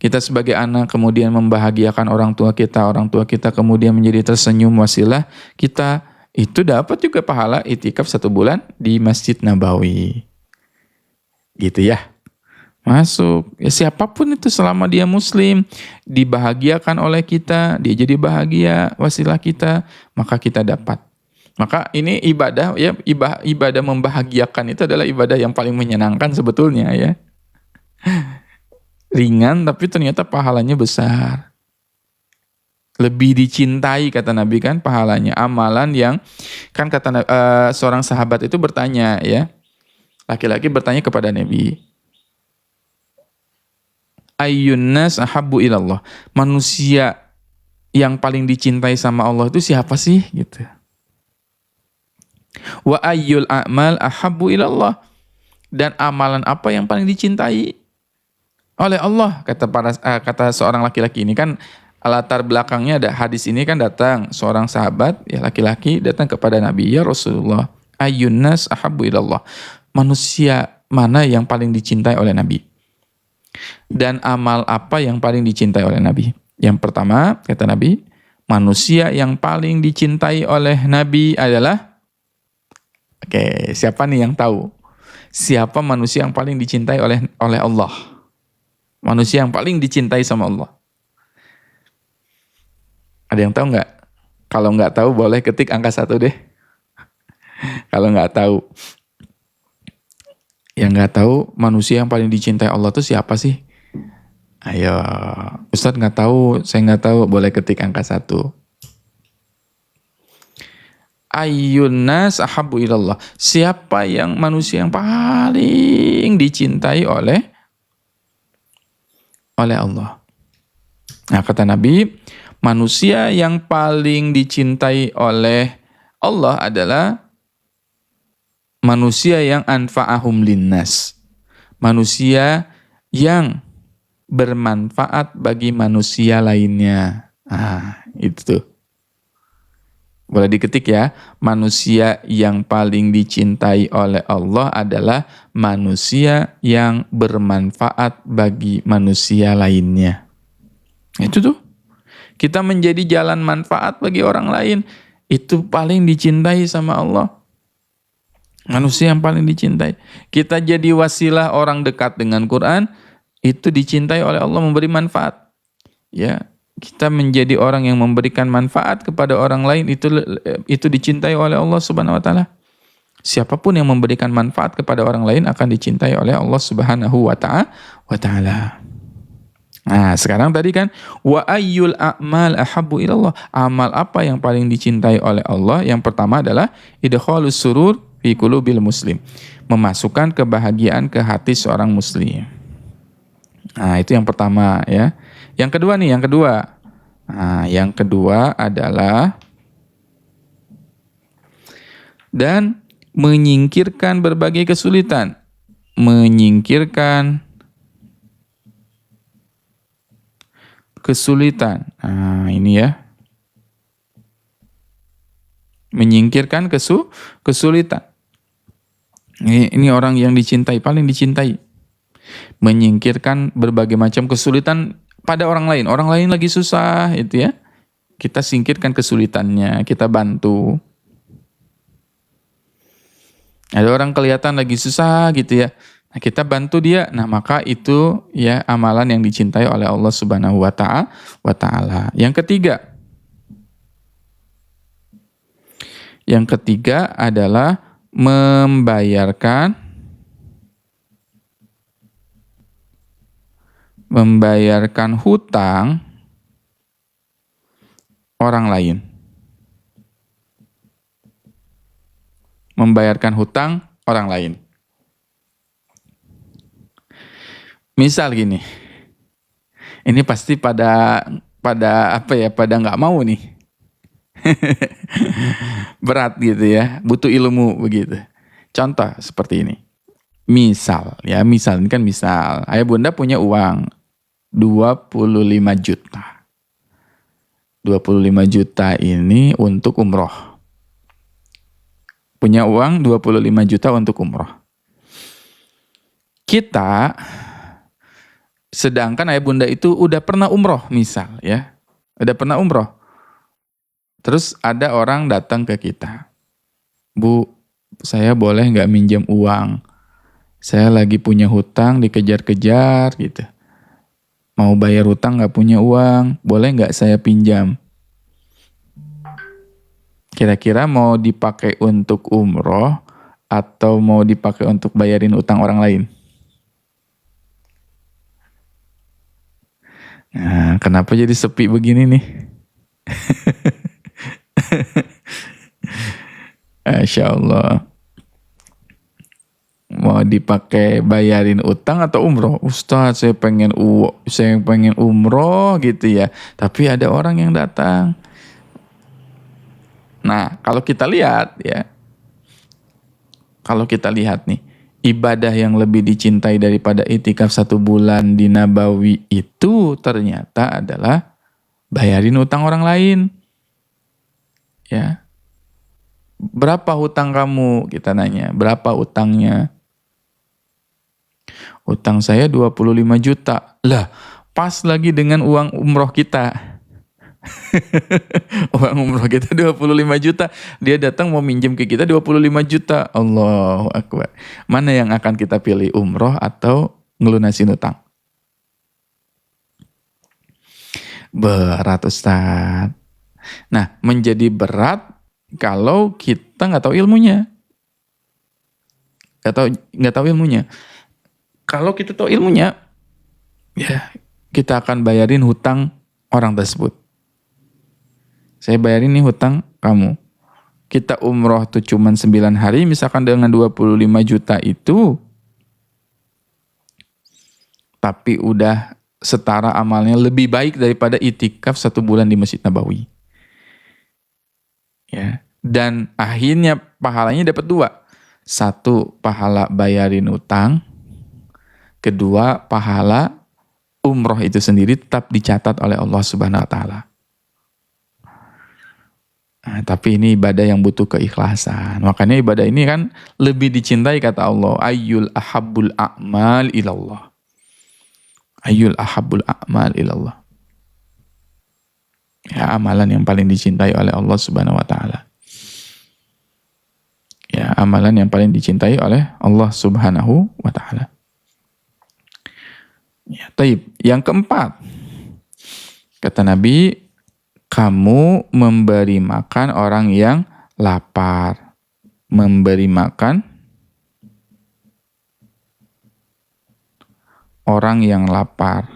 Kita sebagai anak kemudian membahagiakan orang tua kita kemudian menjadi tersenyum, wasilah kita itu dapat juga pahala i'tikaf 1 bulan di Masjid Nabawi. Gitu ya. Masuk. Ya siapapun itu selama dia muslim, dibahagiakan oleh kita, dia jadi bahagia, wasilah kita, maka kita dapat. Maka ini ibadah ya, ibadah membahagiakan itu adalah ibadah yang paling menyenangkan sebetulnya ya. Ringan tapi ternyata pahalanya besar. Lebih dicintai kata Nabi kan pahalanya. Amalan yang kan kata seorang sahabat itu bertanya ya. Laki-laki bertanya kepada Nabi. Ayyun nas ahabbu ilallah. Manusia yang paling dicintai sama Allah itu siapa sih gitu. Wa ayyul a'mal ahabbu ilallah. Dan amalan apa yang paling dicintai oleh Allah, kata seorang laki-laki ini kan latar belakangnya ada hadis ini kan datang seorang sahabat ya laki-laki datang kepada Nabi, ya Rasulullah, ayyun nas ahabbu ilallah. Manusia mana yang paling dicintai oleh Nabi? Dan amal apa yang paling dicintai oleh Nabi? Yang pertama kata Nabi, manusia yang paling dicintai oleh Nabi adalah siapa nih yang tahu? Siapa manusia yang paling dicintai oleh Allah? Manusia yang paling dicintai sama Allah. Ada yang tahu nggak? Kalau nggak tahu boleh ketik angka 1 deh. Kalau nggak tahu. Yang nggak tahu manusia yang paling dicintai Allah itu siapa sih? Ayo. Ustadz nggak tahu, saya nggak tahu, boleh ketik angka 1. Ayyun nas ahabbu ilallah. Siapa yang manusia yang paling dicintai oleh Allah. Nah kata Nabi, manusia yang paling dicintai oleh Allah adalah manusia yang anfa'ahum linnas. Manusia yang bermanfaat bagi manusia lainnya. Itu tuh. Boleh diketik ya. Manusia yang paling dicintai oleh Allah adalah manusia yang bermanfaat bagi manusia lainnya. Itu tuh. Kita menjadi jalan manfaat bagi orang lain. Itu paling dicintai sama Allah. Manusia yang paling dicintai. Kita jadi wasilah orang dekat dengan Quran. Itu dicintai oleh Allah, memberi manfaat. Ya. Kita menjadi orang yang memberikan manfaat kepada orang lain, itu dicintai oleh Allah Subhanahu wa taala. Siapapun yang memberikan manfaat kepada orang lain akan dicintai oleh Allah Subhanahu wa taala. Nah, sekarang tadi kan wa ayyul a'mal ahabbu ilallah. Amal apa yang paling dicintai oleh Allah? Yang pertama adalah idkhalus surur fi qulubil muslim. Memasukkan kebahagiaan ke hati seorang muslim. Nah, itu yang pertama ya. Yang kedua nih, yang kedua adalah dan menyingkirkan berbagai kesulitan. Menyingkirkan kesulitan. Ini ya. Menyingkirkan kesulitan. Ini orang yang dicintai, paling dicintai. Menyingkirkan berbagai macam kesulitan pada orang lain. Orang lain lagi susah, itu ya. Kita singkirkan kesulitannya, kita bantu. Ada orang kelihatan lagi susah gitu ya. Nah, kita bantu dia. Nah, maka itu ya amalan yang dicintai oleh Allah Subhanahu wa taala. Yang ketiga adalah membayarkan hutang orang lain. Membayarkan hutang orang lain. Misal gini, ini pasti pada nggak mau nih. Berat gitu ya, butuh ilmu begitu. Contoh seperti ini. Misal, ini kan misal, ayah bunda punya uang 25 juta. 25 juta ini untuk umroh. Punya uang 25 juta untuk umroh. Kita, sedangkan ayah bunda itu udah pernah umroh misal ya. Udah pernah umroh. Terus ada orang datang ke kita. Bu, saya boleh nggak minjem uang? Saya lagi punya hutang dikejar-kejar gitu. Mau bayar hutang nggak punya uang, boleh nggak saya pinjam? Kira-kira mau dipakai untuk umroh atau mau dipakai untuk bayarin utang orang lain? Nah, kenapa jadi sepi begini nih? Masya Allah. Mau dipakai bayarin utang atau umroh? Ustadz, saya pengen umroh gitu ya. Tapi ada orang yang datang. Nah, kalau kita lihat nih, ibadah yang lebih dicintai daripada itikaf 1 bulan di Nabawi itu ternyata adalah bayarin utang orang lain. Ya. Berapa hutang kamu? Kita nanya, berapa utangnya? Utang saya 25 juta. Lah, pas lagi dengan uang umroh kita. Uang umroh kita 25 juta. Dia datang mau minjem ke kita 25 juta. Allahu Akbar. Mana yang akan kita pilih, umroh atau ngelunasin utang? Berat Ustaz. Nah, menjadi berat kalau kita nggak tahu ilmunya. Nggak tahu ilmunya. Kalau kita tahu ilmunya, ya kita akan bayarin hutang orang tersebut. Saya bayarin nih hutang kamu. Kita umroh tuh cuma 9 hari, misalkan dengan 25 juta itu, tapi udah setara amalnya lebih baik daripada itikaf 1 bulan di Masjid Nabawi. Ya. Dan akhirnya pahalanya dapat 2. 1, pahala bayarin utang. 2, pahala umroh itu sendiri tetap dicatat oleh Allah Subhanahu wa taala. Nah, tapi ini ibadah yang butuh keikhlasan. Makanya ibadah ini kan lebih dicintai kata Allah. Ayyul ahabbul a'mal ilallah. Ayyul ahabbul a'mal ilallah. Ya, amalan yang paling dicintai oleh Allah Subhanahu wa taala. Ya, amalan yang paling dicintai oleh Allah Subhanahu wa taala. Ya, taib. Yang keempat, kata Nabi, kamu memberi makan orang yang lapar. Memberi makan orang yang lapar.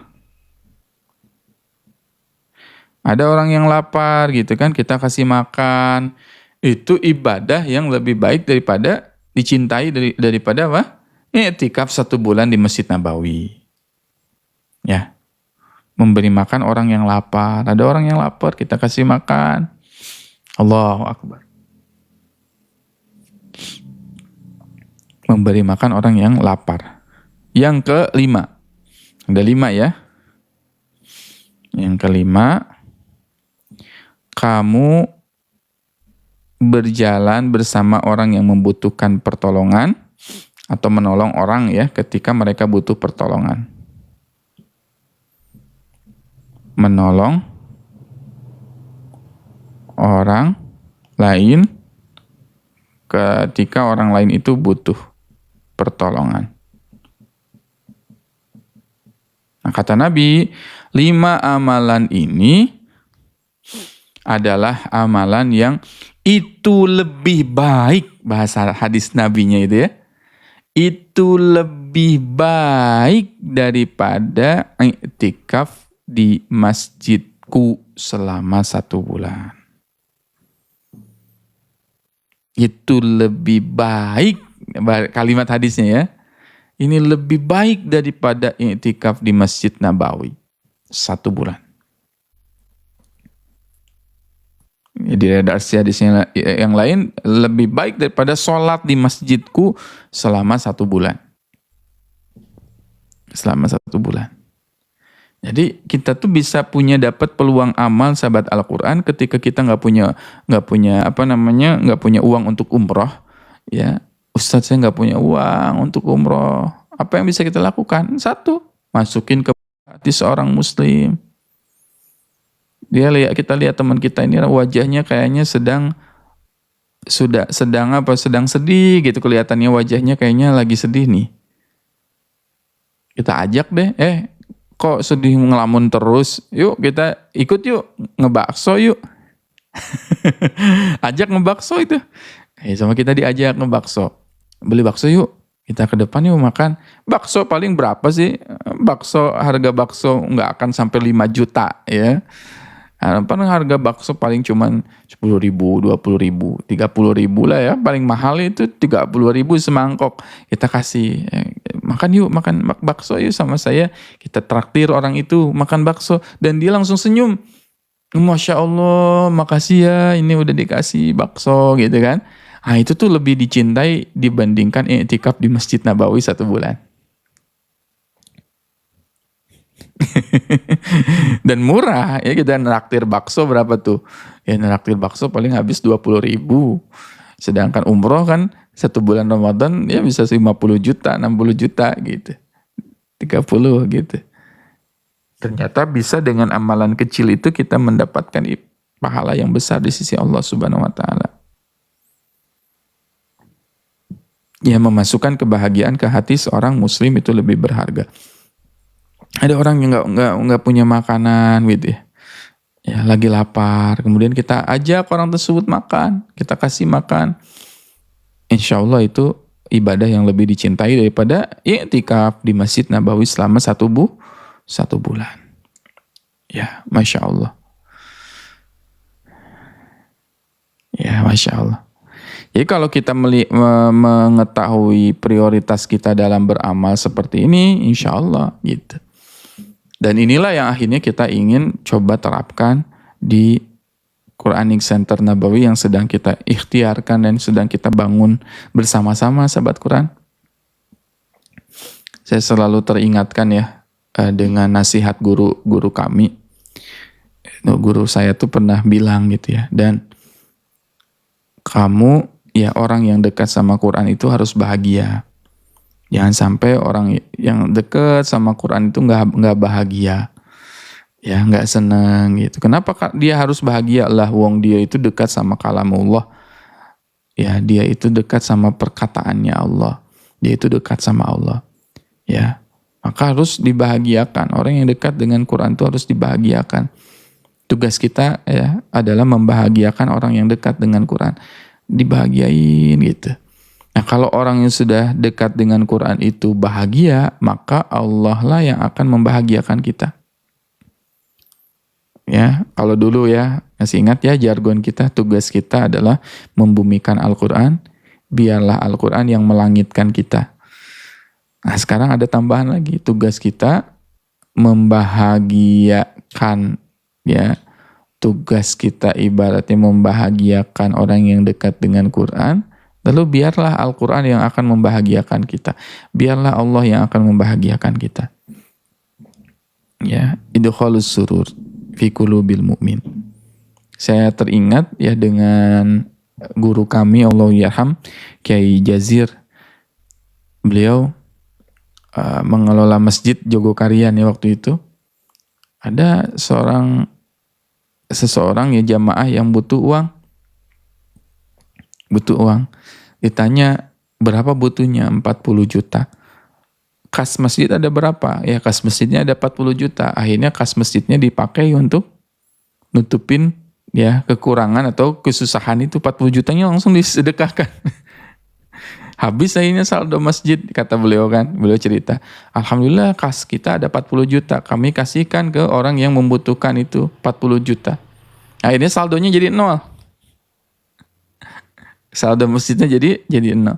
Ada orang yang lapar gitu kan, kita kasih makan. Itu ibadah yang lebih baik daripada dicintai daripada apa? I'tikaf 1 bulan di Masjid Nabawi. Ya. Memberi makan orang yang lapar. Ada orang yang lapar, kita kasih makan. Allahu Akbar. Memberi makan orang yang lapar. Yang kelima. Ada 5 ya. Yang kelima, kamu berjalan bersama orang yang membutuhkan pertolongan atau menolong orang ya ketika mereka butuh pertolongan. Menolong orang lain ketika orang lain itu butuh pertolongan. Nah, kata Nabi, 5 amalan ini adalah amalan yang itu lebih baik, bahasa hadis nabinya itu ya. Itu lebih baik daripada i'tikaf di masjidku selama 1 bulan. Itu lebih baik, kalimat hadisnya ya. Ini lebih baik daripada i'tikaf di Masjid Nabawi 1 bulan. Di redaksi hadisnya yang lain, lebih baik daripada sholat di masjidku selama 1 bulan. Selama 1 bulan. Jadi kita tuh bisa dapat peluang amal sahabat Al-Quran ketika kita nggak punya uang untuk umroh, ya. Ustadz, saya nggak punya uang untuk umroh. Apa yang bisa kita lakukan? 1, masukin ke hati seorang muslim. Kita lihat teman kita ini wajahnya kayaknya sedang sedih gitu, kelihatannya wajahnya kayaknya lagi sedih nih. Kita ajak deh, kok sedih ngelamun terus, yuk kita ikut yuk, ngebakso yuk. Ajak ngebakso itu. Sama kita diajak ngebakso. Beli bakso yuk, kita ke depan yuk makan. Bakso paling berapa sih? Harga bakso nggak akan sampai 5 juta ya. Harga bakso paling cuman 10.000, 20.000, 30.000 lah ya. Paling mahal itu 30.000 semangkok. Kita kasih, makan yuk, makan bakso yuk sama saya. Kita traktir orang itu makan bakso dan dia langsung senyum. Masya Allah, makasih ya, ini udah dikasih bakso gitu kan. Nah, itu tuh lebih dicintai dibandingkan i'tikaf di Masjid Nabawi 1 bulan. Dan murah ya, kita naktir bakso berapa tuh? Ya naktir bakso paling habis 20.000. Sedangkan umroh kan 1 bulan Ramadan ya bisa 50 juta, 60 juta gitu. 30 gitu. Ternyata bisa dengan amalan kecil itu kita mendapatkan pahala yang besar di sisi Allah Subhanahu wa taala. Ya, memasukkan kebahagiaan ke hati seorang muslim itu lebih berharga. Ada orang yang nggak punya makanan gitu ya. Ya lagi lapar, kemudian kita ajak orang tersebut makan, kita kasih makan. Insya Allah itu ibadah yang lebih dicintai daripada i'tikaf di Masjid Nabawi selama 1 bulan. Ya, Masya Allah. Ya, Masya Allah. Jadi kalau kita mengetahui prioritas kita dalam beramal seperti ini, insya Allah gitu. Dan inilah yang akhirnya kita ingin coba terapkan di Quranic Center Nabawi yang sedang kita ikhtiarkan dan sedang kita bangun bersama-sama sahabat Quran. Saya selalu teringatkan ya dengan nasihat guru kami. Guru saya tuh pernah bilang gitu ya, dan kamu ya orang yang dekat sama Quran itu harus bahagia. Jangan sampai orang yang dekat sama Quran itu nggak bahagia, ya nggak senang gitu. Kenapa dia harus bahagia lah? Wong dia itu dekat sama kalamullah, ya dia itu dekat sama perkataannya Allah, dia itu dekat sama Allah, ya maka harus dibahagiakan. Orang yang dekat dengan Quran itu harus dibahagiakan. Tugas kita ya adalah membahagiakan orang yang dekat dengan Quran, dibahagiain gitu. Nah, kalau orang yang sudah dekat dengan Quran itu bahagia, maka Allah lah yang akan membahagiakan kita. Ya, kalau dulu ya, masih ingat ya jargon kita, tugas kita adalah membumikan Al-Quran, biarlah Al-Quran yang melangitkan kita. Nah, sekarang ada tambahan lagi, tugas kita membahagiakan, ya, tugas kita ibaratnya membahagiakan orang yang dekat dengan Quran. Lalu biarlah Al-Quran yang akan membahagiakan kita. Biarlah Allah yang akan membahagiakan kita. Ya, idkhalus surur fi qulubil mu'min. Saya teringat ya dengan guru kami, Allah yarham, Kiai Jazir. beliau mengelola masjid Jogokarian ya waktu itu. Ada seseorang ya jamaah yang butuh uang. Ditanya berapa butuhnya, 40 juta. Kas masjid ada berapa? Ya kas masjidnya ada 40 juta. Akhirnya kas masjidnya dipakai untuk nutupin ya kekurangan atau kesusahan itu. 40 jutanya langsung disedekahkan. Habis akhirnya saldo masjid, kata beliau kan. Beliau cerita, alhamdulillah kas kita ada 40 juta. Kami kasihkan ke orang yang membutuhkan itu 40 juta. Akhirnya saldonya jadi 0. Saldo masjidnya jadi 0.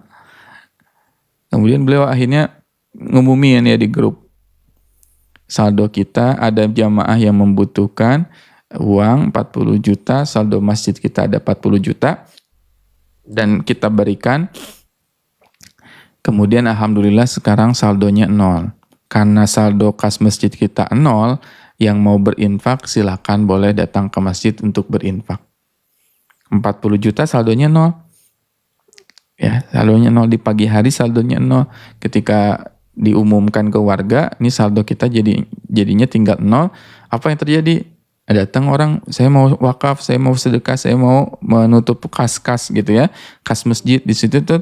Kemudian beliau akhirnya ngumumin ya di grup. Saldo kita ada jamaah yang membutuhkan uang 40 juta, saldo masjid kita ada 40 juta. Dan kita berikan. Kemudian alhamdulillah sekarang saldonya 0. Karena saldo kas masjid kita 0, yang mau berinfak silakan boleh datang ke masjid untuk berinfak. 40 juta saldonya 0. Ya, saldonya 0 di pagi hari, saldonya 0. Ketika diumumkan ke warga, ini saldo kita jadinya tinggal 0. Apa yang terjadi? Datang orang, saya mau wakaf, saya mau sedekah, saya mau menutup kas-kas gitu ya. Kas masjid di situ tuh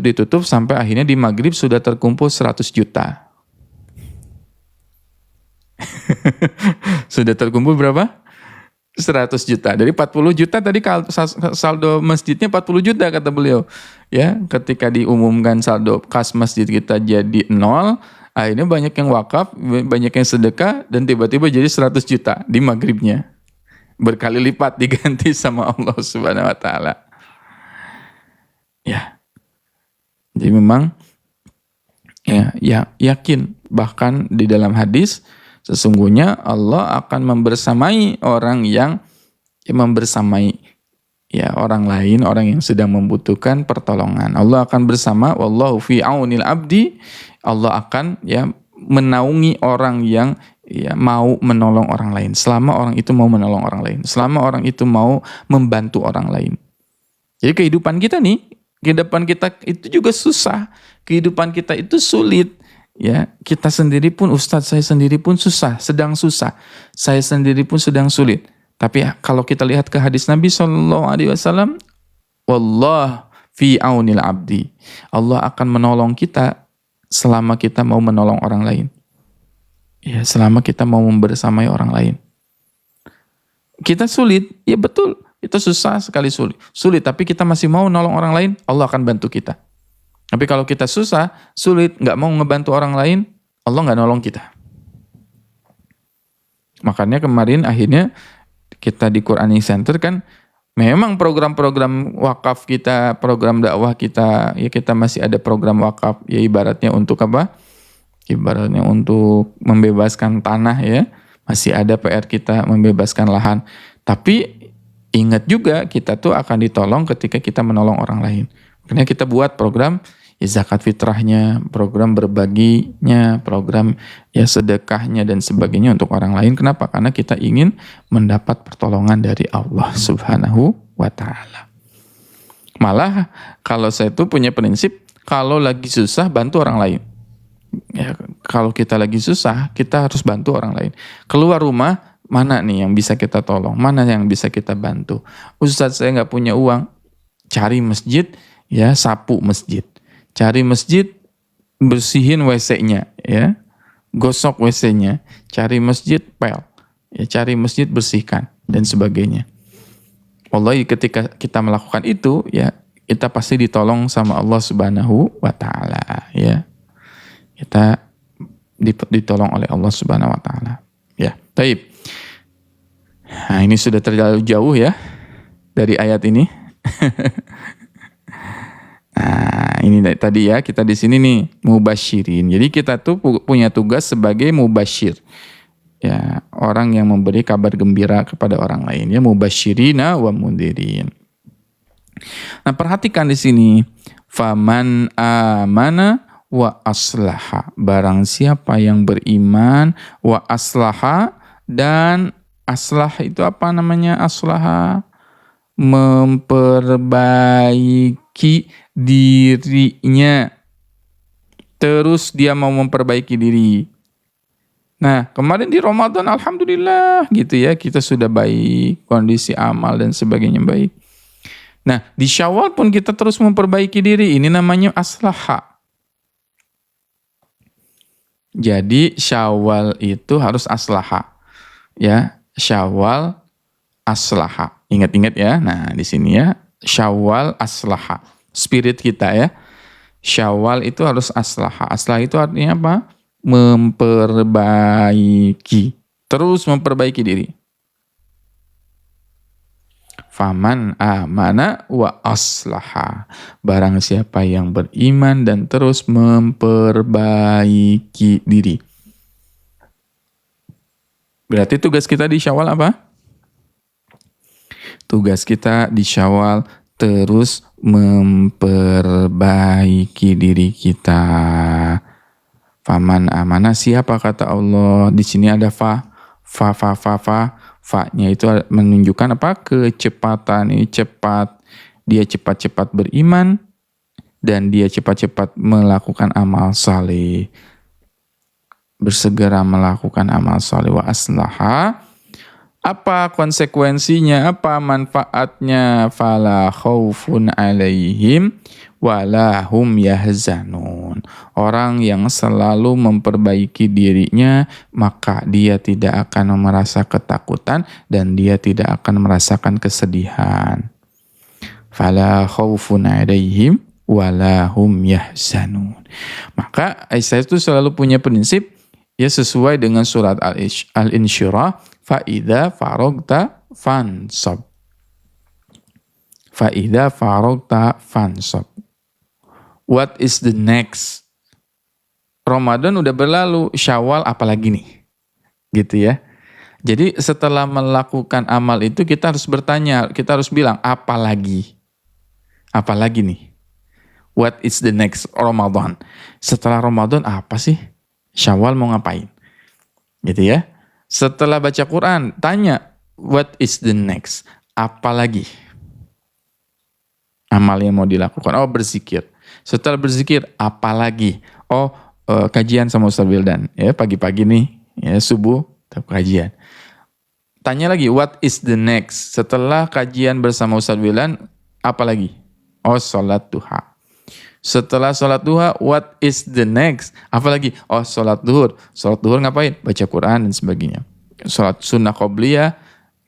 ditutup sampai akhirnya di maghrib sudah terkumpul 100 juta. Sudah terkumpul berapa? 100 juta. Dari 40 juta tadi saldo masjidnya 40 juta kata beliau. Ya, ketika diumumkan saldo kas masjid kita jadi 0, akhirnya banyak yang wakaf, banyak yang sedekah dan tiba-tiba jadi 100 juta di maghribnya. Berkali lipat diganti sama Allah Subhanahu wa taala. Ya. Jadi memang ya yakin, bahkan di dalam hadis sesungguhnya Allah akan membersamai orang yang membersamai ya orang lain, orang yang sedang membutuhkan pertolongan. Allah akan bersama, wallahu fi aunil abdi. Allah akan ya menaungi orang yang ya mau menolong orang lain. Selama orang itu mau menolong orang lain, selama orang itu mau membantu orang lain. Jadi kehidupan kita itu juga susah. Kehidupan kita itu sulit. Ya, kita sendiri pun, Ustadz saya sendiri pun sedang susah. Saya sendiri pun sedang sulit. Tapi kalau kita lihat ke hadis Nabi SAW, wallah fi aunil abdi. Allah akan menolong kita selama kita mau menolong orang lain. Ya, selama kita mau membersamai orang lain. Kita sulit, ya betul. Itu susah sekali, sulit, tapi kita masih mau nolong orang lain, Allah akan bantu kita. Tapi kalau kita susah, sulit, nggak mau ngebantu orang lain, Allah nggak nolong kita. Makanya kemarin akhirnya kita di Quranic Center kan, memang program-program wakaf kita, program dakwah kita, ya kita masih ada program wakaf, ya ibaratnya untuk apa? Ibaratnya untuk membebaskan tanah ya, masih ada PR kita membebaskan lahan. Tapi ingat juga kita tuh akan ditolong ketika kita menolong orang lain. Makanya kita buat program ya zakat fitrahnya, program berbaginya, program ya sedekahnya dan sebagainya untuk orang lain. Kenapa? Karena kita ingin mendapat pertolongan dari Allah Subhanahu wa taala. Malah kalau saya tuh punya prinsip, kalau lagi susah bantu orang lain. Ya, kalau kita lagi susah, kita harus bantu orang lain. Keluar rumah, mana nih yang bisa kita tolong? Mana yang bisa kita bantu? Ustadz saya nggak punya uang. Cari masjid, ya sapu masjid. Cari masjid, bersihin WC-nya, ya. Gosok WC-nya. Cari masjid, pel. Ya, cari masjid, bersihkan dan sebagainya. Wallahi ketika kita melakukan itu, ya kita pasti ditolong sama Allah Subhanahu wa taala, ya. Kita ditolong oleh Allah Subhanahu wa taala. Ya, baik. Nah, ini sudah terlalu jauh ya dari ayat ini. Nah, ini tadi ya, kita di sini nih mubasyirin. Jadi kita tuh punya tugas sebagai mubasyir. Ya, orang yang memberi kabar gembira kepada orang lain, ya mubasyirina wa mundirin. Nah, perhatikan di sini, faman amana wa aslaha, barang siapa yang beriman, wa aslaha, dan aslah itu apa namanya? Aslaha, memperbaiki dirinya, terus dia mau memperbaiki diri. Nah, kemarin di Ramadan alhamdulillah gitu ya, kita sudah baik, kondisi amal dan sebagainya baik. Nah, di Syawal pun kita terus memperbaiki diri, ini namanya aslaha. Jadi Syawal itu harus aslaha. Ya, Syawal aslaha. Ingat-ingat ya. Nah, di sini ya, Syawal aslaha. Spirit kita ya. Syawal itu harus aslaha. Aslaha itu artinya apa? Memperbaiki. Terus memperbaiki diri. Faman amana wa aslaha. Barang siapa yang beriman dan terus memperbaiki diri. Berarti tugas kita di Syawal apa? Tugas kita di Syawal terus memperbaiki diri kita. Faman amana, siapa kata Allah? Di sini ada fa. Fa-nya itu menunjukkan apa? Kecepatan. Ini cepat. Dia cepat-cepat beriman dan dia cepat-cepat melakukan amal saleh. Bersegera melakukan amal saleh. Wa aslaha. Apa konsekuensinya? Apa manfaatnya? Fala khaufun alaihim wala hum yahzanun. Orang yang selalu memperbaiki dirinya, maka dia tidak akan merasa ketakutan dan dia tidak akan merasakan kesedihan. Fala khaufun alaihim wala hum yahzanun. Maka saya itu selalu punya prinsip ya, sesuai dengan surat Al-Insyirah, fa'idha farogta fansab. Fa'idha farogta fansab. What is the next? Ramadan udah berlalu, Syawal apalagi nih? Gitu ya. Jadi setelah melakukan amal itu kita harus bertanya, kita harus bilang apalagi? Apalagi nih? What is the next Ramadan? Setelah Ramadan apa sih? Syawal mau ngapain? Gitu ya. Setelah baca Quran, tanya, what is the next? Apalagi? Amal yang mau dilakukan. Oh, berzikir. Setelah berzikir, apalagi? Oh, kajian sama Ustaz Wildan. Ya, pagi-pagi nih, ya, subuh, kajian. Tanya lagi, what is the next? Setelah kajian bersama Ustaz Wildan, apalagi? Oh, sholat duha. Setelah sholat duha, what is the next? Apalagi? Oh, sholat duhur. Sholat duhur ngapain? Baca Quran dan sebagainya. Sholat sunnah qobliyah.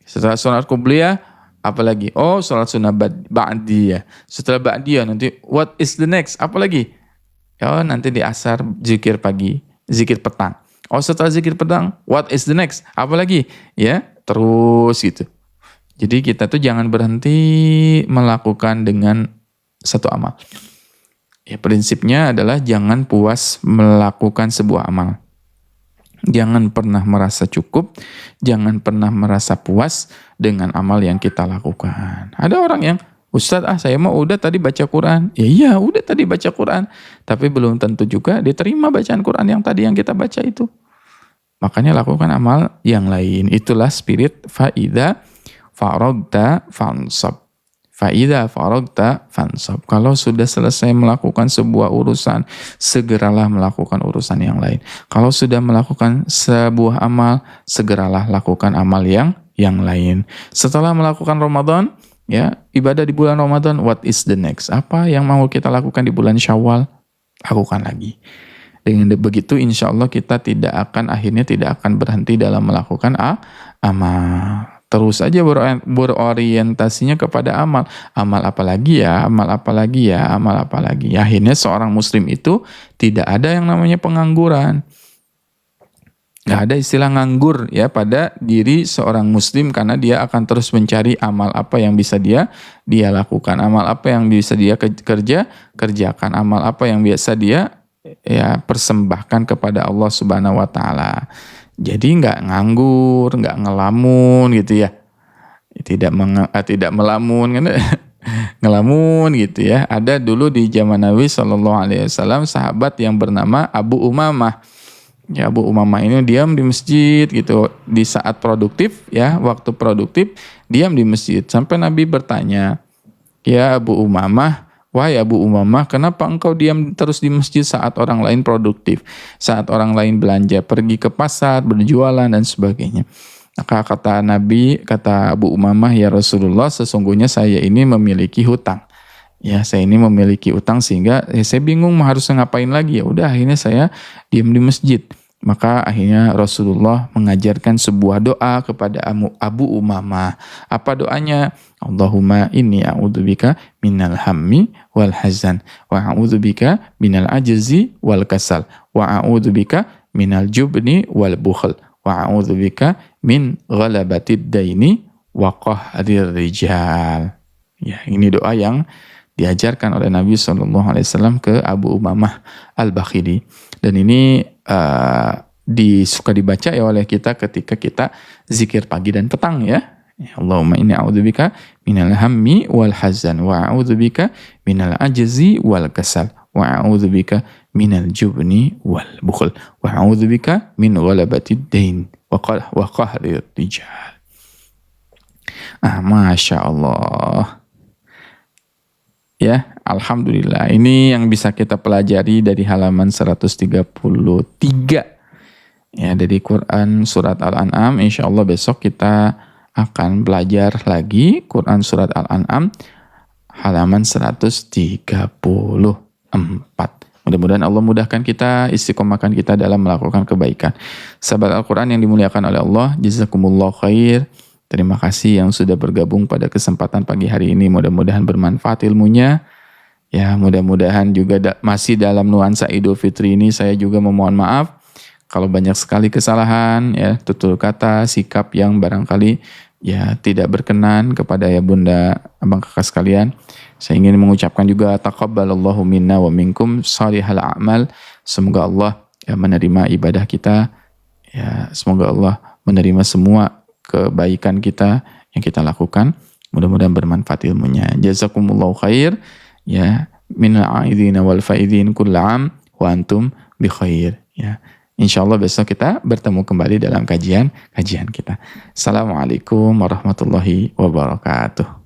Setelah sholat qobliyah, apalagi? Oh, sholat sunnah ba'diyah. Setelah ba'diyah nanti, what is the next? Apalagi? Oh, nanti di asar zikir pagi, zikir petang. Oh, setelah zikir petang, what is the next? Apalagi? Ya, terus gitu. Jadi kita tuh jangan berhenti melakukan dengan satu amal. Ya, prinsipnya adalah jangan puas melakukan sebuah amal. Jangan pernah merasa cukup, jangan pernah merasa puas dengan amal yang kita lakukan. Ada orang yang, Ustadz, saya mau udah tadi baca Quran. Ya iya, udah tadi baca Quran. Tapi belum tentu juga diterima bacaan Quran yang tadi yang kita baca itu. Makanya lakukan amal yang lain. Itulah spirit fa'idha farogta fansab. Fa'idha farogta fansab. Kalau sudah selesai melakukan sebuah urusan, segeralah melakukan urusan yang lain. Kalau sudah melakukan sebuah amal, segeralah lakukan amal yang lain. Setelah melakukan Ramadan, ya, ibadah di bulan Ramadan, what is the next? Apa yang mau kita lakukan di bulan Syawal? Lakukan lagi. Dengan begitu insya Allah kita akhirnya tidak akan berhenti dalam melakukan amal. Terus aja berorientasinya kepada amal. Amal apa lagi ya? Amal apa lagi ya? Amal apa lagi? Akhirnya seorang muslim itu tidak ada yang namanya pengangguran. Nggak ada istilah nganggur ya pada diri seorang muslim, karena dia akan terus mencari amal apa yang bisa dia lakukan, amal apa yang bisa dia kerjakan, amal apa yang biasa dia ya persembahkan kepada Allah Subhanahu wa taala. Jadi nggak nganggur, nggak ngelamun gitu ya. Tidak melamun kan. Ngelamun gitu ya. Ada dulu di zaman Nabi SAW sahabat yang bernama Abu Umamah. Ya, Abu Umamah ini diam di masjid gitu di saat produktif ya, waktu produktif diam di masjid sampai Nabi bertanya, "Ya Abu Umamah, Wahai Abu Umamah, kenapa engkau diam terus di masjid saat orang lain produktif, saat orang lain belanja, pergi ke pasar, berjualan dan sebagainya. Maka kata Nabi, kata Abu Umamah, ya Rasulullah, sesungguhnya saya ini memiliki hutang. Ya, saya ini memiliki utang sehingga saya bingung harus ngapain lagi. Ya udah, akhirnya saya diam di masjid. Maka akhirnya Rasulullah mengajarkan sebuah doa kepada Abu Umamah. Apa doanya? Allahumma inni a'udzubika minal hammi wal hazan wa a'udzubika minal ajzi wal kasal wa a'udzubika minal jubni wal bukhl wa a'udzubika min ghalabatid daini wa qahrir rijal. Ya, ini doa yang diajarkan oleh Nabi SAW ke Abu Umamah Al-Bakhili. Dan ini suka dibaca ya oleh kita ketika kita zikir pagi dan petang ya. Allahumma inni a'udzubika minal hammi wal hazan wa a'udzubika minal ajzi wal kasal wa a'udzubika minal jubni wal bukhl wa a'udzubika min ghalabatid dain wa qahrir rijal. Masya Allah. Ya, alhamdulillah. Ini yang bisa kita pelajari dari halaman 133. Ya, dari Quran surat Al-An'am. Insya Allah besok kita akan belajar lagi Quran surat Al-An'am halaman 134. Mudah-mudahan Allah mudahkan kita, istiqomahkan kita dalam melakukan kebaikan. Sahabat Al-Quran yang dimuliakan oleh Allah, jazakumullah khair. Terima kasih yang sudah bergabung pada kesempatan pagi hari ini. Mudah-mudahan bermanfaat ilmunya. Ya, mudah-mudahan juga masih dalam nuansa Idul Fitri ini saya juga memohon maaf kalau banyak sekali kesalahan, ya, tutur kata, sikap yang barangkali ya tidak berkenan kepada ya bunda, abang kakak sekalian. Saya ingin mengucapkan juga taqabbalallahu minna wa minkum shalihal a'mal. Semoga Allah ya menerima ibadah kita. Ya, semoga Allah menerima semua kebaikan kita yang kita lakukan. Mudah-mudahan bermanfaat ilmunya. Jazakumullahu khair. Ya, minal aidin wal faidin kull am wa antum bi khair. Ya. Insyaallah besok kita bertemu kembali dalam kajian kita. Assalamualaikum warahmatullahi wabarakatuh.